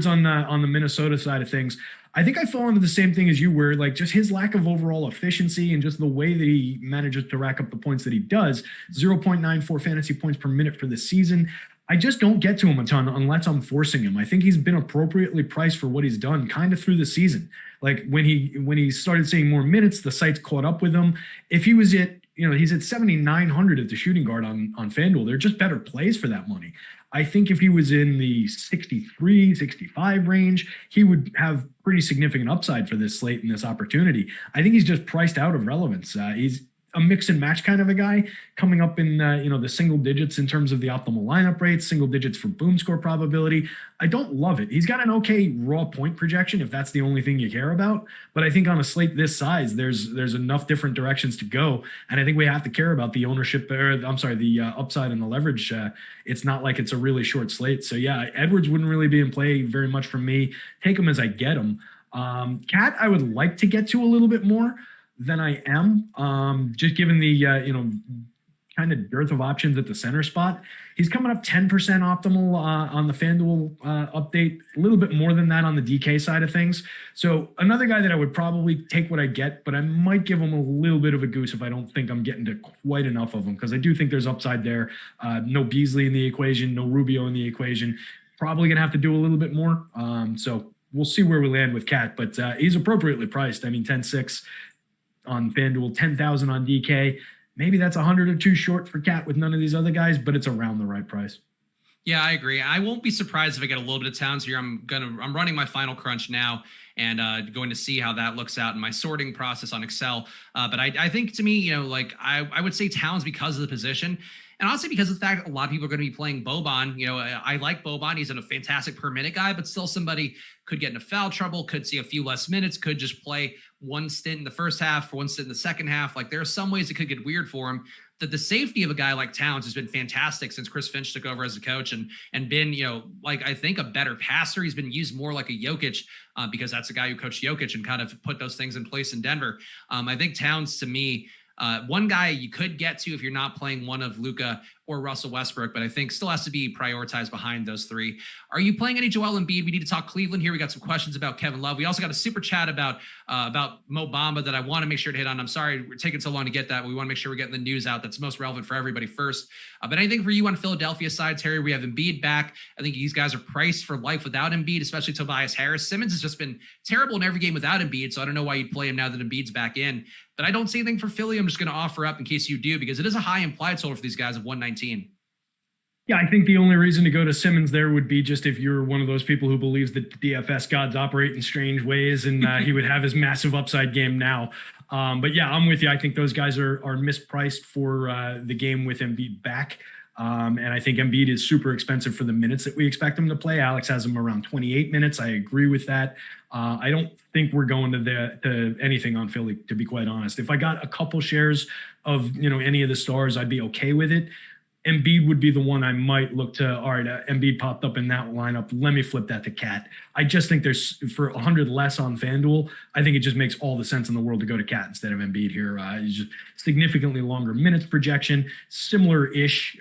on the Minnesota side of things. I think I fall into the same thing as you, where like just his lack of overall efficiency and just the way that he manages to rack up the points that he does, 0.94 fantasy points per minute for the season. I just don't get to him a ton unless I'm forcing him. I think he's been appropriately priced for what he's done kind of through the season. Like when he started seeing more minutes, the sites caught up with him. If he was at he's at 7,900 at the shooting guard on FanDuel. They're just better plays for that money. I think if he was in the 63, 65 range, he would have pretty significant upside for this slate and this opportunity. I think he's just priced out of relevance. He's a mix and match kind of a guy, coming up in the single digits in terms of the optimal lineup rates, single digits for boom score probability. I don't love it. He's got an okay raw point projection if that's the only thing you care about. But I think on a slate this size, there's enough different directions to go, and I think we have to care about the ownership, the upside and the leverage. It's not like it's a really short slate. So yeah, Edwards wouldn't really be in play very much for me. Take him as I get him. Cat, I would like to get to a little bit more than I am, just given the kind of dearth of options at the center spot. He's coming up 10% optimal on the FanDuel update, a little bit more than that on the DK side of things. So another guy that I would probably take what I get, but I might give him a little bit of a goose if I don't think I'm getting to quite enough of him, because I do think there's upside there. No Beasley in the equation, no Rubio in the equation. Probably going to have to do a little bit more. So we'll see where we land with Cat, but he's appropriately priced. I mean, 10.6 on FanDuel, 10,000 on DK. Maybe that's 100 or two short for Cat with none of these other guys, but it's around the right price. Yeah, I agree. I won't be surprised if I get a little bit of Towns here. I'm running my final crunch now and going to see how that looks out in my sorting process on Excel. But I think, to me, I would say Towns because of the position. And honestly, because of the fact that a lot of people are going to be playing Boban. I like Boban. He's a fantastic per minute guy, but still somebody could get into foul trouble, could see a few less minutes, could just play one stint in the first half, one stint in the second half. Like, there are some ways it could get weird for him. That the safety of a guy like Towns has been fantastic since Chris Finch took over as a coach and been, I think a better passer. He's been used more like a Jokic because that's a guy who coached Jokic and kind of put those things in place in Denver. I think Towns, to me, one guy you could get to if you're not playing one of Luka or Russell Westbrook, but I think still has to be prioritized behind those three. Are you playing any Joel Embiid? We need to talk Cleveland here. We got some questions about Kevin Love. We also got a super chat about Mo Bamba that I want to make sure to hit on. I'm sorry we're taking so long to get that. We want to make sure we're getting the news out that's most relevant for everybody first. But anything for you on Philadelphia side, Terry? We have Embiid back. I think these guys are priced for life without Embiid, especially Tobias Harris. Simmons has just been terrible in every game without Embiid, so I don't know why you'd play him now that Embiid's back in. But I don't see anything for Philly. I'm just going to offer up in case you do, because it is a high implied total for these guys of 119. Yeah, I think the only reason to go to Simmons there would be just if you're one of those people who believes that the DFS gods operate in strange ways and he would have his massive upside game now. But yeah, I'm with you. I think those guys are mispriced for the game with Embiid back. And I think Embiid is super expensive for the minutes that we expect him to play. Alex has him around 28 minutes. I agree with that. I don't think we're going to anything on Philly, to be quite honest. If I got a couple shares of any of the stars, I'd be okay with it. Embiid would be the one I might look to. All right, Embiid popped up in that lineup. Let me flip that to Cat. I just think there's, for 100 less on FanDuel, I think it just makes all the sense in the world to go to Cat instead of Embiid here. He's just significantly longer minutes projection, similar-ish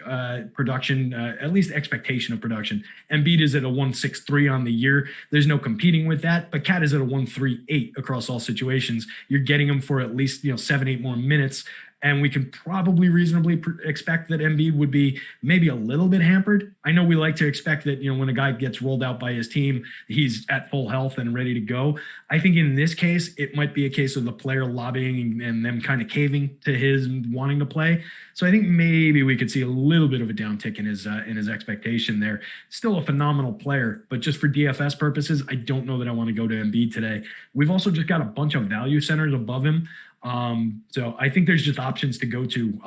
production, at least expectation of production. Embiid is at a 1.63 on the year. There's no competing with that, but Cat is at a 1.38 across all situations. You're getting him for at least 7-8 more minutes. And we can probably reasonably expect that Embiid would be maybe a little bit hampered. I know we like to expect that, when a guy gets rolled out by his team, he's at full health and ready to go. I think in this case, it might be a case of the player lobbying and them kind of caving to his wanting to play. So I think maybe we could see a little bit of a downtick in his expectation there. Still a phenomenal player, but just for DFS purposes, I don't know that I want to go to Embiid today. We've also just got a bunch of value centers above him. So I think there's just options to go to.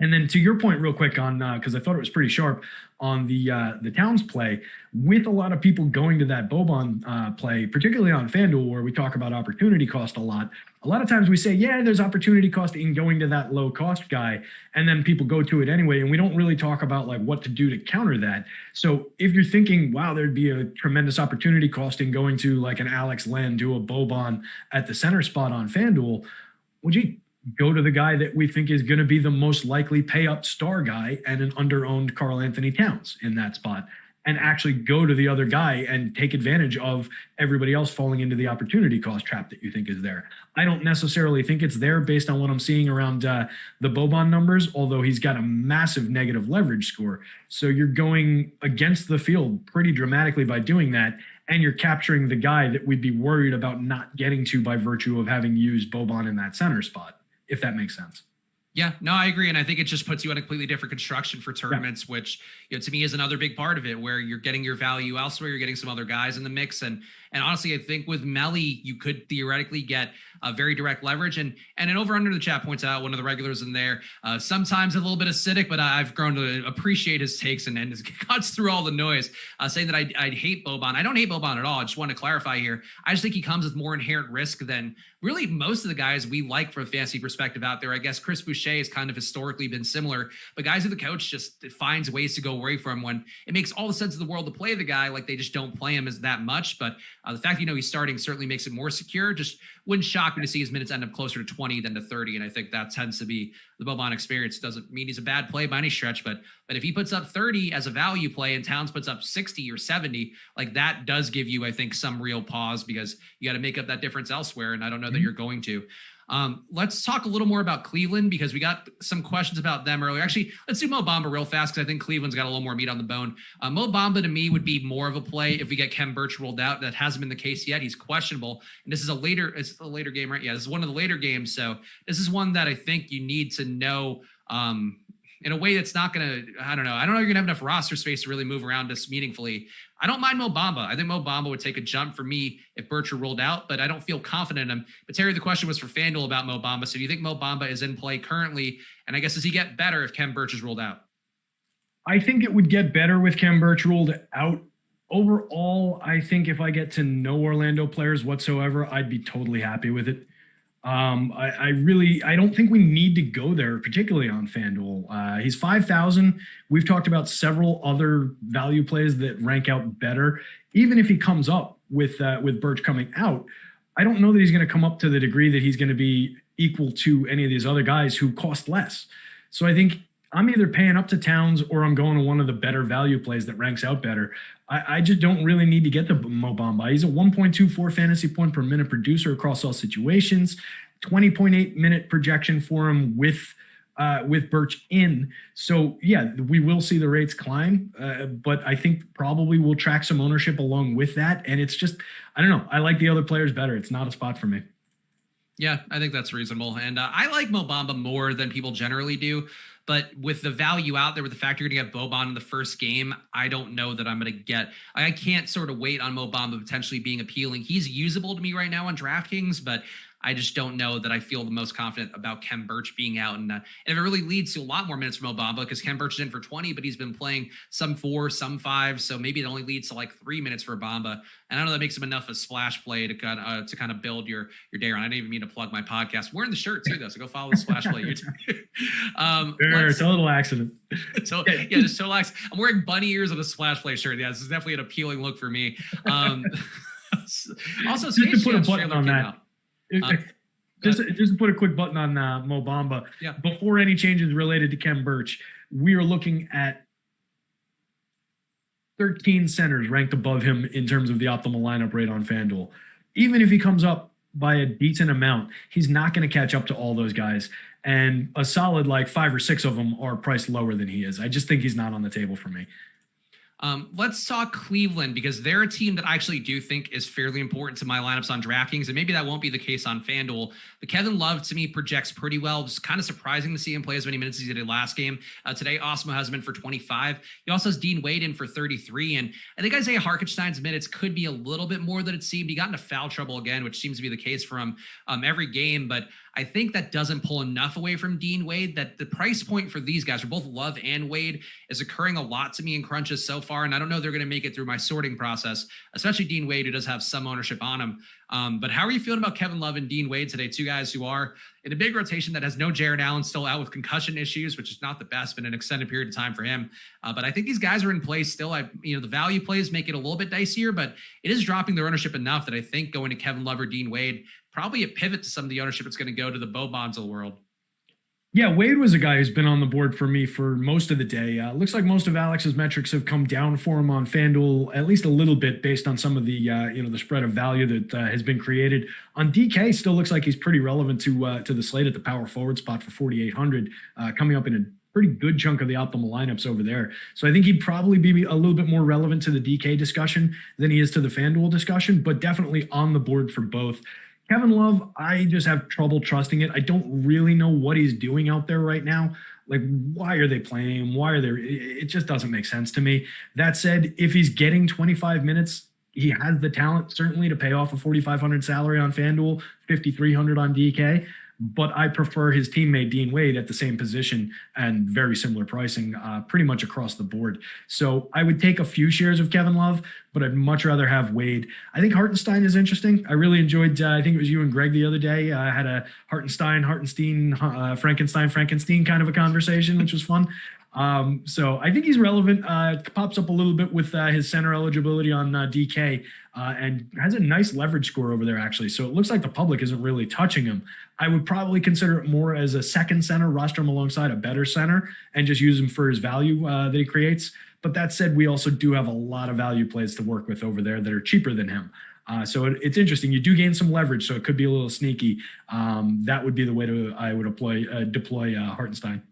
And then to your point real quick on, cause I thought it was pretty sharp on the Towns play, with a lot of people going to that Boban play, particularly on FanDuel, where we talk about opportunity cost a lot. A lot of times we say, yeah, there's opportunity cost in going to that low cost guy. And then people go to it anyway. And we don't really talk about like what to do to counter that. So if you're thinking, wow, there'd be a tremendous opportunity cost in going to like an Alex Len, to a Boban at the center spot on FanDuel, would you go to the guy that we think is going to be the most likely pay up star guy and an under-owned Karl Anthony Towns in that spot, and actually go to the other guy and take advantage of everybody else falling into the opportunity cost trap that you think is there? I don't necessarily think it's there based on what I'm seeing around the Boban numbers, although he's got a massive negative leverage score. So you're going against the field pretty dramatically by doing that. And you're capturing the guy that we'd be worried about not getting to by virtue of having used Boban in that center spot. if that makes sense. Yeah, no, I agree. And I think it just puts you in a completely different construction for tournaments, which, to me is another big part of it, where you're getting your value elsewhere. You're getting some other guys in the mix. And honestly, I think with Melly, you could theoretically get a very direct leverage. And an over under the chat points out, one of the regulars in there, sometimes a little bit acidic, but I've grown to appreciate his takes and cuts through all the noise, saying that I hate Boban. I don't hate Boban at all. I just want to clarify here. I just think he comes with more inherent risk than really most of the guys we like from a fantasy perspective out there. I guess Chris Boucher has kind of historically been similar, but guys who the coach just finds ways to go away from when it makes all the sense in the world to play the guy, like they just don't play him as that much. But the fact he's starting certainly makes it more secure. Just wouldn't shock me to see his minutes end up closer to 20 than to 30. And I think that tends to be the Boban experience. Doesn't mean he's a bad play by any stretch, but if he puts up 30 as a value play and Towns puts up 60 or 70, like that does give you, I think, some real pause, because you got to make up that difference elsewhere. And I don't know that you're going to. Let's talk a little more about Cleveland, because we got some questions about them earlier. Actually, let's do Mo Bamba real fast, because I think Cleveland's got a little more meat on the bone. Mo Bamba to me would be more of a play if we get Khem Birch rolled out. That hasn't been the case yet. He's questionable. And this is it's a later game, right? Yeah, this is one of the later games. So this is one that I think you need to know, in a way that's not going to, I don't know you're going to have enough roster space to really move around this meaningfully. I don't mind Mo Bamba. I think Mo Bamba would take a jump for me if Birch were rolled out, but I don't feel confident in him. But Terry, the question was for FanDuel about Mo Bamba. So do you think Mo Bamba is in play currently? And I guess, does he get better if Khem Birch is rolled out? I think it would get better with Khem Birch ruled out. Overall, I think if I get to no Orlando players whatsoever, I'd be totally happy with it. I don't think we need to go there, particularly on FanDuel. He's 5,000. We've talked about several other value plays that rank out better. Even if he comes up with Birch coming out, I don't know that he's going to come up to the degree that he's going to be equal to any of these other guys who cost less. So I think I'm either paying up to Towns or I'm going to one of the better value plays that ranks out better. I just don't really need to get the Mo Bamba. He's a 1.24 fantasy point per minute producer across all situations, 20.8 minute projection for him with Birch in. So yeah, we will see the rates climb, but I think probably we'll track some ownership along with that. And it's just, I don't know. I like the other players better. It's not a spot for me. Yeah, I think that's reasonable. And I like Mo Bamba more than people generally do. But with the value out there, with the fact you're going to get Boban in the first game, I don't know that I'm going to get. I can't sort of wait on Mo Bamba potentially being appealing. He's usable to me right now on DraftKings, but I just don't know that I feel the most confident about Khem Birch being out. And if it really leads to a lot more minutes from Mo Bamba, because Khem Birch is in for 20, but he's been playing some 4, some 5. So maybe it only leads to like 3 minutes for Bamba. And I don't know that makes him enough a splash play to kind of build your day around. I didn't even mean to plug my podcast. We're in the shirt too, though. So go follow the splash play. It's a little accident. So yeah, just so relax. I'm wearing bunny ears on a splash play shirt. Yeah, this is definitely an appealing look for me. Also, just to put a button on that. Just to put a quick button on Mo Bamba. Yeah. Before any changes related to Khem Birch, we are looking at 13 centers ranked above him in terms of the optimal lineup rate on FanDuel. Even if he comes up by a decent amount, he's not going to catch up to all those guys. And a solid like 5 or 6 of them are priced lower than he is. I just think he's not on the table for me. Let's talk Cleveland, because they're a team that I actually do think is fairly important to my lineups on DraftKings, and maybe that won't be the case on FanDuel. But Kevin Love, to me, projects pretty well. It's kind of surprising to see him play as many minutes as he did last game. Today, Awesemo has him in for 25. He also has Dean Wade in for 33. And I think Isaiah Hartenstein's minutes could be a little bit more than it seemed. He got into foul trouble again, which seems to be the case for him every game. But I think that doesn't pull enough away from Dean Wade, that the price point for these guys, for both Love and Wade, is occurring a lot to me in crunches so far. And I don't know they're going to make it through my sorting process, especially Dean Wade, who does have some ownership on him. But how are you feeling about Kevin Love and Dean Wade today? Two guys who are in a big rotation that has no Jared Allen, still out with concussion issues, which is not the best, but an extended period of time for him. But I think these guys are in place still. The value plays make it a little bit dicier, but it is dropping their ownership enough that I think going to Kevin Love or Dean Wade, probably a pivot to some of the ownership that's going to go to the Bobans of the world. Yeah, Wade was a guy who's been on the board for me for most of the day. Looks like most of Alex's metrics have come down for him on FanDuel, at least a little bit based on some of the the spread of value that has been created. On DK, still looks like he's pretty relevant to the slate at the power forward spot for 4,800, coming up in a pretty good chunk of the optimal lineups over there. So I think he'd probably be a little bit more relevant to the DK discussion than he is to the FanDuel discussion, but definitely on the board for both. Kevin Love, I just have trouble trusting it. I don't really know what he's doing out there right now. Like, why are they playing him? Why are they? It just doesn't make sense to me. That said, if he's getting 25 minutes, he has the talent certainly to pay off a 4,500 salary on FanDuel, 5,300 on DK. But I prefer his teammate Dean Wade at the same position and very similar pricing pretty much across the board. So I would take a few shares of Kevin Love, but I'd much rather have Wade. I think Hartenstein is interesting. I really enjoyed, I think it was you and Greg the other day. I had a Frankenstein kind of a conversation, which was fun. So I think he's relevant. Pops up a little bit with his center eligibility on DK and has a nice leverage score over there, actually. So it looks like the public isn't really touching him. I would probably consider it more as a second center, roster him alongside a better center, and just use him for his value that he creates. But that said, we also do have a lot of value plays to work with over there that are cheaper than him. So it's interesting. You do gain some leverage, so it could be a little sneaky. That would be the way I would deploy Hartenstein.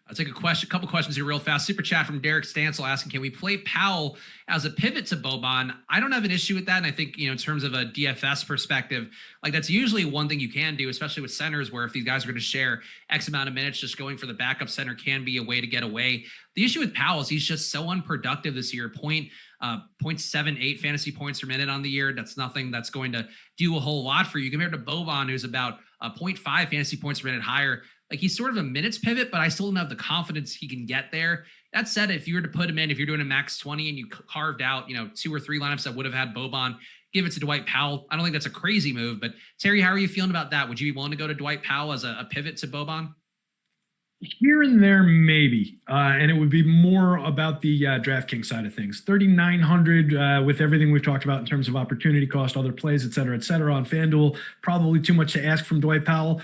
I'll take a couple questions here real fast. Super chat from Derek Stansel asking, can we play Powell as a pivot to Boban? I don't have an issue with that. And I think, in terms of a DFS perspective, like that's usually one thing you can do, especially with centers, where if these guys are going to share X amount of minutes, just going for the backup center can be a way to get away. The issue with Powell is he's just so unproductive this year. 0.78 fantasy points per minute on the year. That's nothing that's going to do a whole lot for you compared to Boban, who's about 0.5 fantasy points per minute higher. Like he's sort of a minutes pivot, but I still don't have the confidence he can get there. That said, if you were to put him in, if you're doing a max 20 and you carved out, 2 or 3 lineups that would have had Boban, give it to Dwight Powell. I don't think that's a crazy move, but Terry, how are you feeling about that? Would you be willing to go to Dwight Powell as a pivot to Boban? Here and there, maybe. And it would be more about the DraftKings side of things. 3,900 with everything we've talked about in terms of opportunity cost, other plays, et cetera, on FanDuel. Probably too much to ask from Dwight Powell.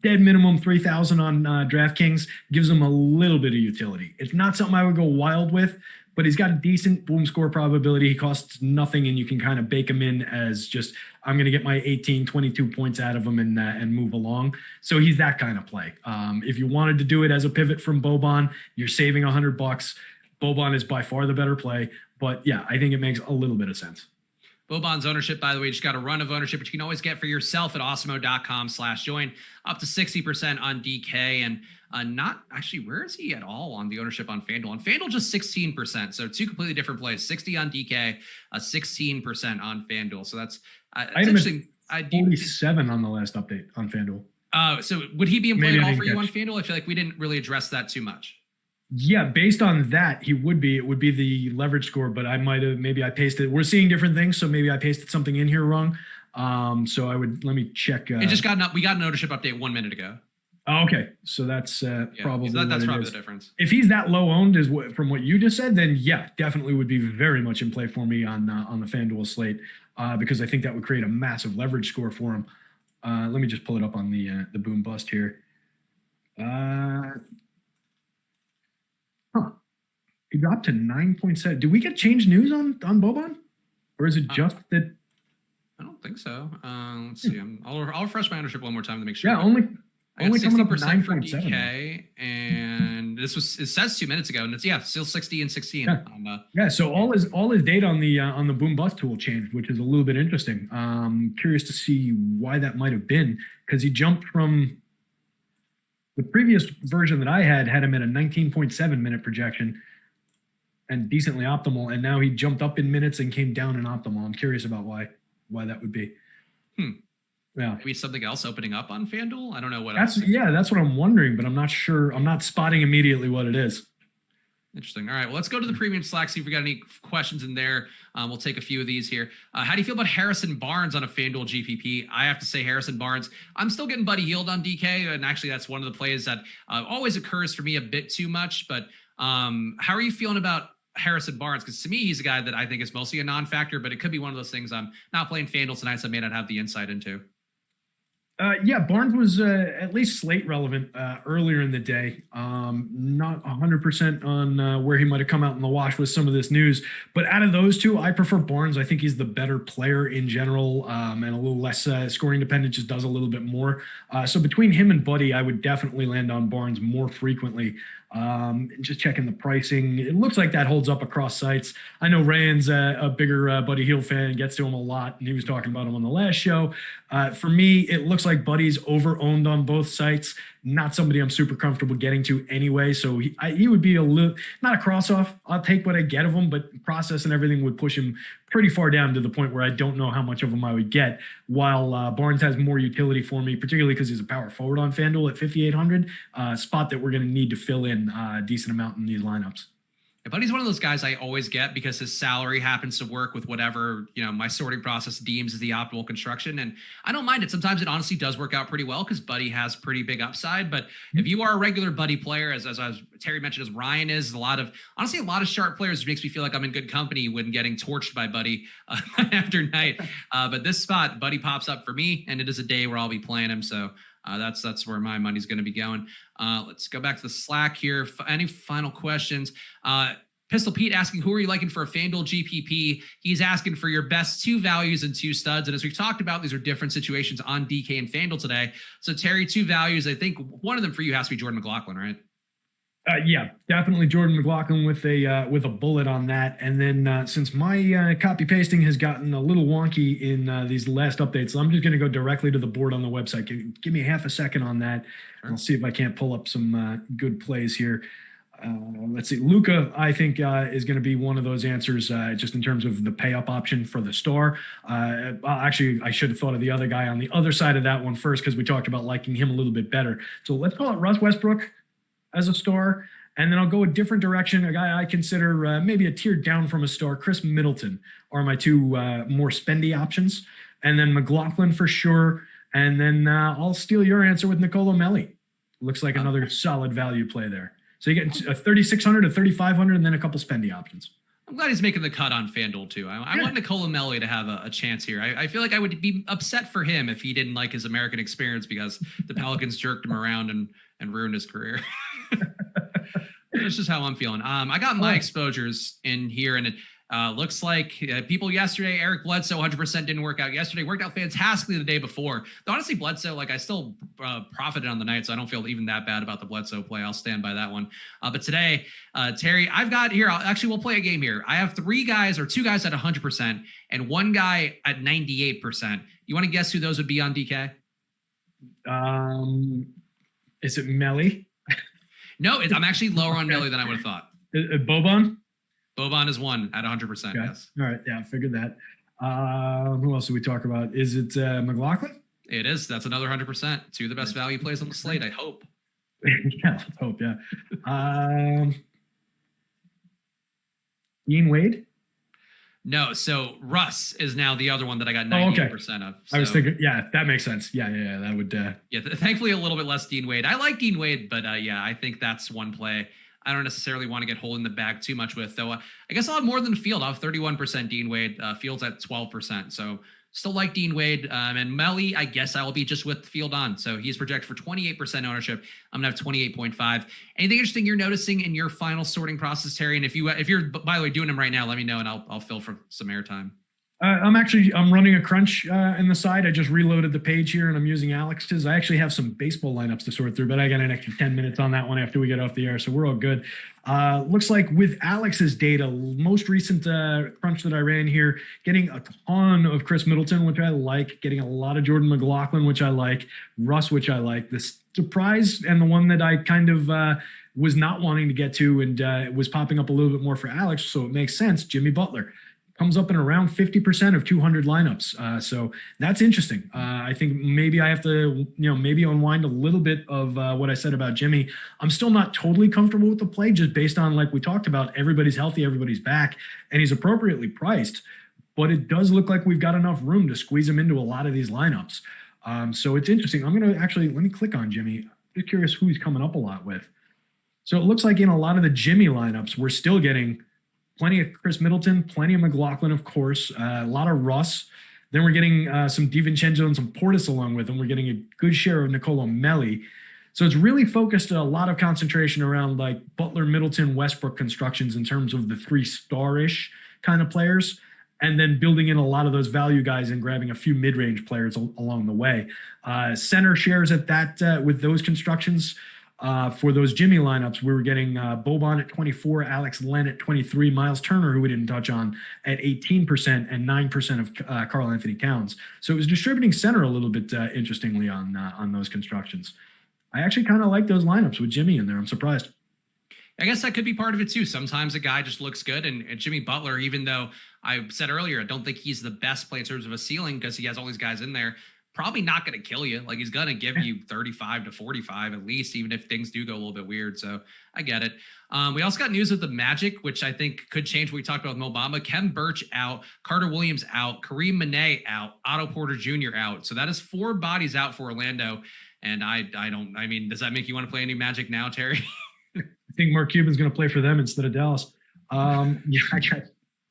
Dead minimum 3,000 on DraftKings gives him a little bit of utility. It's not something I would go wild with, but he's got a decent boom score probability. He costs nothing, and you can kind of bake him in as just, I'm going to get my 18, 22 points out of him and move along. So he's that kind of play. If you wanted to do it as a pivot from Boban, you're saving $100. Boban is by far the better play, but yeah, I think it makes a little bit of sense. Boban's ownership, by the way, just got a run of ownership, which you can always get for yourself at awesemo.com/join, up to 60% on DK, and not actually, where is he at all on the ownership on FanDuel? On FanDuel, just 16%. So 2 completely different plays, 60 on DK, 16% on FanDuel. So that's interesting. 47 on the last update on FanDuel. So would he be in play at all for you on FanDuel? I feel like we didn't really address that too much. Yeah, based on that, he would be. It would be the leverage score, but I might have, maybe I pasted. We're seeing different things, so maybe I pasted something in here wrong. So let me check. It just we got an ownership update 1 minute ago. Oh, okay, so that's probably that's probably the difference. If he's that low owned from what you just said, then yeah, definitely would be very much in play for me on the FanDuel slate because I think that would create a massive leverage score for him. Let me just pull it up on the boom bust here. He dropped to 9.7. Do we get changed news on Boban? Or is it just that? I don't think so. Let's see. I'll refresh my ownership one more time to make sure. Yeah, only coming up 60% for 9.7. DK, and it says 2 minutes ago, and it's still 60 and 16. Yeah. So all his data on the boom bust tool changed, which is a little bit interesting. Curious to see why that might have been, because he jumped from the previous version that I had him at a 19.7 minute projection and decently optimal, and now he jumped up in minutes and came down in optimal. I'm curious about why that would be. Yeah. Maybe something else opening up on FanDuel? I don't know what else. Yeah, that's what I'm wondering, but I'm not sure. I'm not spotting immediately what it is. Interesting. All right, well, let's go to the premium Slack, see if we got any questions in there. We'll take a few of these here. How do you feel about Harrison Barnes on a FanDuel GPP? I have to say Harrison Barnes. I'm still getting Buddy Hield on DK, and actually that's one of the plays that always occurs for me a bit too much. But how are you feeling about Harrison Barnes? Because to me, he's a guy that I think is mostly a non-factor, but it could be one of those things I'm not playing FanDuel tonight, so I may not have the insight into. Yeah, Barnes was at least slate relevant earlier in the day. Not 100% on where he might have come out in the wash with some of this news. But out of those two, I prefer Barnes. I think he's the better player in general and a little less scoring dependent, just does a little bit more. So between him and Buddy, I would definitely land on Barnes more frequently. Just checking the pricing. It looks like that holds up across sites. I know Rayen's a bigger Buddy Hield fan, gets to him a lot, and he was talking about him on the last show. For me, it looks like Buddy's over-owned on both sites. Not somebody I'm super comfortable getting to anyway. So he would be a little, not a cross-off. I'll take what I get of him, but process and everything would push him pretty far down to the point where I don't know how much of him I would get. While Barnes has more utility for me, particularly because he's a power forward on FanDuel at 5,800, spot that we're going to need to fill in a decent amount in these lineups. But he's one of those guys I always get because his salary happens to work with whatever, my sorting process deems as the optimal construction. And I don't mind it. Sometimes it honestly does work out pretty well because Buddy has pretty big upside. But if you are a regular Buddy player, as Terry mentioned, as Rayen is, a lot of sharp players, which makes me feel like I'm in good company when getting torched by Buddy after night. But this spot, Buddy pops up for me, and it is a day where I'll be playing him. So that's where my money's going to be going. Let's go back to the Slack here. Any final questions? Pistol Pete asking, who are you liking for a FanDuel GPP? He's asking for your best two values and two studs. And as we've talked about, these are different situations on DK and FanDuel today. So Terry, two values. I think one of them for you has to be Jordan McLaughlin, right? Yeah, definitely Jordan McLaughlin with a bullet on that. And then since my copy pasting has gotten a little wonky in these last updates, so I'm just going to go directly to the board on the website. Give me half a second on that. Sure. I'll see if I can't pull up some good plays here. Let's see. Luka, I think, is going to be one of those answers just in terms of the pay up option for the star. Actually, I should have thought of the other guy on the other side of that one first because we talked about liking him a little bit better. So let's call it Russ Westbrook as a star. And then I'll go a different direction. A guy I consider maybe a tier down from a star. Chris Middleton are my two more spendy options. And then McLaughlin for sure. And then I'll steal your answer with Nicolo Melli. Looks like another solid value play there. So you get a 3,600, a 3,500, and then a couple spendy options. I'm glad he's making the cut on FanDuel too. I want Nicolo Melli to have a chance here. I feel like I would be upset for him if he didn't like his American experience because the Pelicans jerked him around and ruined his career. That's just how I'm feeling. I got my exposures in here, and it looks like people yesterday, Eric Bledsoe 100% didn't work out yesterday. Worked out fantastically the day before. Honestly, Bledsoe, I still profited on the night, so I don't feel even that bad about the Bledsoe play. I'll stand by that one. But today, Terry, I've got here, we'll play a game here. I have two guys at 100% and one guy at 98%. You want to guess who those would be on DK? Is it Melli? No, I'm actually lower on Melli than I would have thought. Boban? Boban is one at 100%. Okay. Yes. All right. Yeah, I figured that. Who else did we talk about? Is it McLaughlin? It is. That's another 100%. Two of the best value plays on the slate, I hope. Yeah, let's hope. Yeah. Dean Wade? No. So Russ is now the other one that I got 98% of. So. I was thinking, yeah, that makes sense. Yeah. That would. Thankfully, a little bit less Dean Wade. I like Dean Wade, but I think that's one play I don't necessarily want to get holding the bag too much with, though. I guess I'll have more than Field. I'll have 31% Dean Wade. Field's at 12%. So still like Dean Wade. And Melli, I guess I will be just with Field on. So he's projected for 28% ownership. I'm going to have 28.5. Anything interesting you're noticing in your final sorting process, Terry? And if you're, by the way, doing them right now, let me know and I'll fill for some airtime. I'm running a crunch in the side. I just reloaded the page here and I'm using Alex's. I actually have some baseball lineups to sort through, but I got an extra 10 minutes on that one after we get off the air. So we're all good. Looks like with Alex's data, most recent crunch that I ran here, getting a ton of Chris Middleton, which I like, getting a lot of Jordan McLaughlin, which I like, Russ, which I like. The surprise and the one that I kind of was not wanting to get to and was popping up a little bit more for Alex, so it makes sense, Jimmy Butler. Comes up in around 50% of 200 lineups. So that's interesting. I think maybe I have to, maybe unwind a little bit of what I said about Jimmy. I'm still not totally comfortable with the play just based on, like we talked about, everybody's healthy, everybody's back, and he's appropriately priced. But it does look like we've got enough room to squeeze him into a lot of these lineups. So it's interesting. I'm going to actually, let me click on Jimmy. I'm just curious who he's coming up a lot with. So it looks like in a lot of the Jimmy lineups, we're still getting plenty of Chris Middleton, plenty of McLaughlin, of course, a lot of Russ. Then we're getting some DiVincenzo and some Portis along with him. We're getting a good share of Nicolo Melli. So it's really focused a lot of concentration around like Butler, Middleton, Westbrook constructions in terms of the 3-star-ish kind of players, and then building in a lot of those value guys and grabbing a few mid-range players along the way. Center shares at that with those constructions For those Jimmy lineups, we were getting Boban at 24, Alex Len at 23, Miles Turner, who we didn't touch on, at 18% and 9% of Karl Anthony Towns. So it was distributing center a little bit interestingly on those constructions. I actually kind of like those lineups with Jimmy in there. I'm surprised. I guess that could be part of it too. Sometimes a guy just looks good, and Jimmy Butler, even though I said earlier, I don't think he's the best play in terms of a ceiling because he has all these guys in there, probably not going to kill you. Like he's going to give you 35 to 45 at least, even if things do go a little bit weird. So I get it. We also got news of the Magic, which I think could change what we talked about with Mo Bamba. Kem Birch out, Carter Williams out, Kareem Manet out, Otto Porter Jr. out. So that is 4 bodies out for Orlando. And I mean, does that make you want to play any Magic now, Terry? I think Mark Cuban's going to play for them instead of Dallas. Yeah,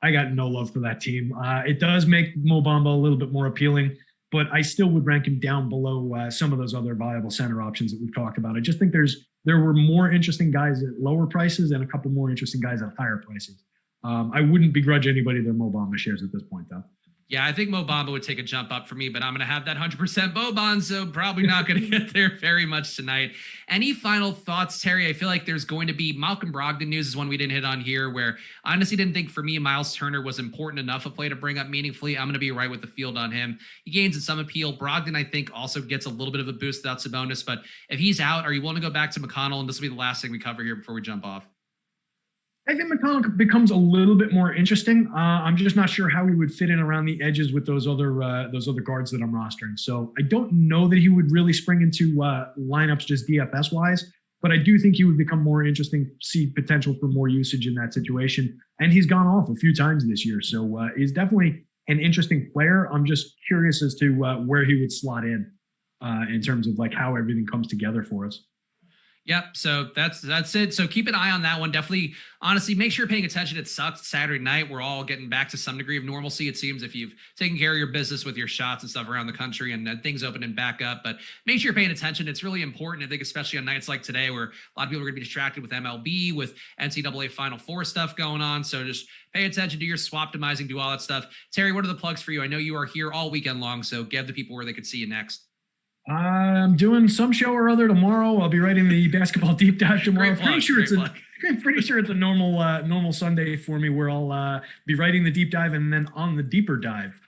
I got no love for that team. It does make Mo Bamba a little bit more appealing, but I still would rank him down below some of those other viable center options that we've talked about. I just think there were more interesting guys at lower prices and a couple more interesting guys at higher prices. I wouldn't begrudge anybody their Mo Bamba shares at this point, though. Yeah, I think Mo Bamba would take a jump up for me, but I'm going to have that 100% Boban, so probably not going to get there very much tonight. Any final thoughts, Terry? I feel like there's going to be Malcolm Brogdon news is one we didn't hit on here, where I honestly didn't think for me Miles Turner was important enough a play to bring up meaningfully. I'm going to be right with the field on him. He gains in some appeal. Brogdon, I think, also gets a little bit of a boost without Sabonis, but if he's out, are you willing to go back to McConnell? And this will be the last thing we cover here before we jump off. I think McConnell becomes a little bit more interesting. I'm just not sure how he would fit in around the edges with those other guards that I'm rostering. So I don't know that he would really spring into lineups just DFS wise, but I do think he would become more interesting, see potential for more usage in that situation. And he's gone off a few times this year. So he's definitely an interesting player. I'm just curious as to where he would slot in terms of like how everything comes together for us. Yep. So that's it. So keep an eye on that one. Definitely, honestly, make sure you're paying attention. It sucks. Saturday night, we're all getting back to some degree of normalcy. It seems if you've taken care of your business with your shots and stuff around the country and things opening back up, but make sure you're paying attention. It's really important. I think, especially on nights like today, where a lot of people are going to be distracted with MLB, with NCAA Final Four stuff going on. So just pay attention, do your swap optimizing, do all that stuff. Terry, what are the plugs for you? I know you are here all weekend long, so give the people where they could see you next. I'm doing some show or other tomorrow. I'll be writing the basketball deep dive tomorrow. Pretty sure it's a normal Sunday for me where I'll be writing the deep dive and then on the deeper dive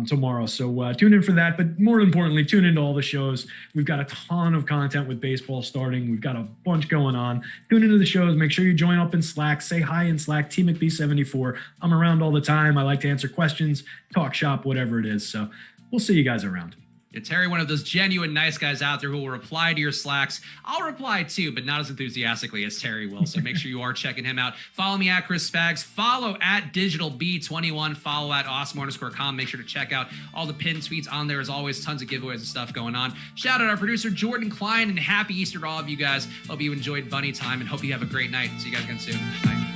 tomorrow. So tune in for that. But more importantly, tune into all the shows. We've got a ton of content with baseball starting. We've got a bunch going on. Tune into the shows. Make sure you join up in Slack. Say hi in Slack, TMcB74. I'm around all the time. I like to answer questions, talk shop, whatever it is. So we'll see you guys around. Yeah, Terry, one of those genuine nice guys out there who will reply to your Slacks. I'll reply too, but not as enthusiastically as Terry will. So make sure you are checking him out. Follow me at Chris Spags. Follow at DigitalB21. Follow at Awesemo_com. Make sure to check out all the pinned tweets on there. As always, tons of giveaways and stuff going on. Shout out our producer, Jordan Klein, and happy Easter to all of you guys. Hope you enjoyed bunny time and hope you have a great night. See you guys again soon. Bye.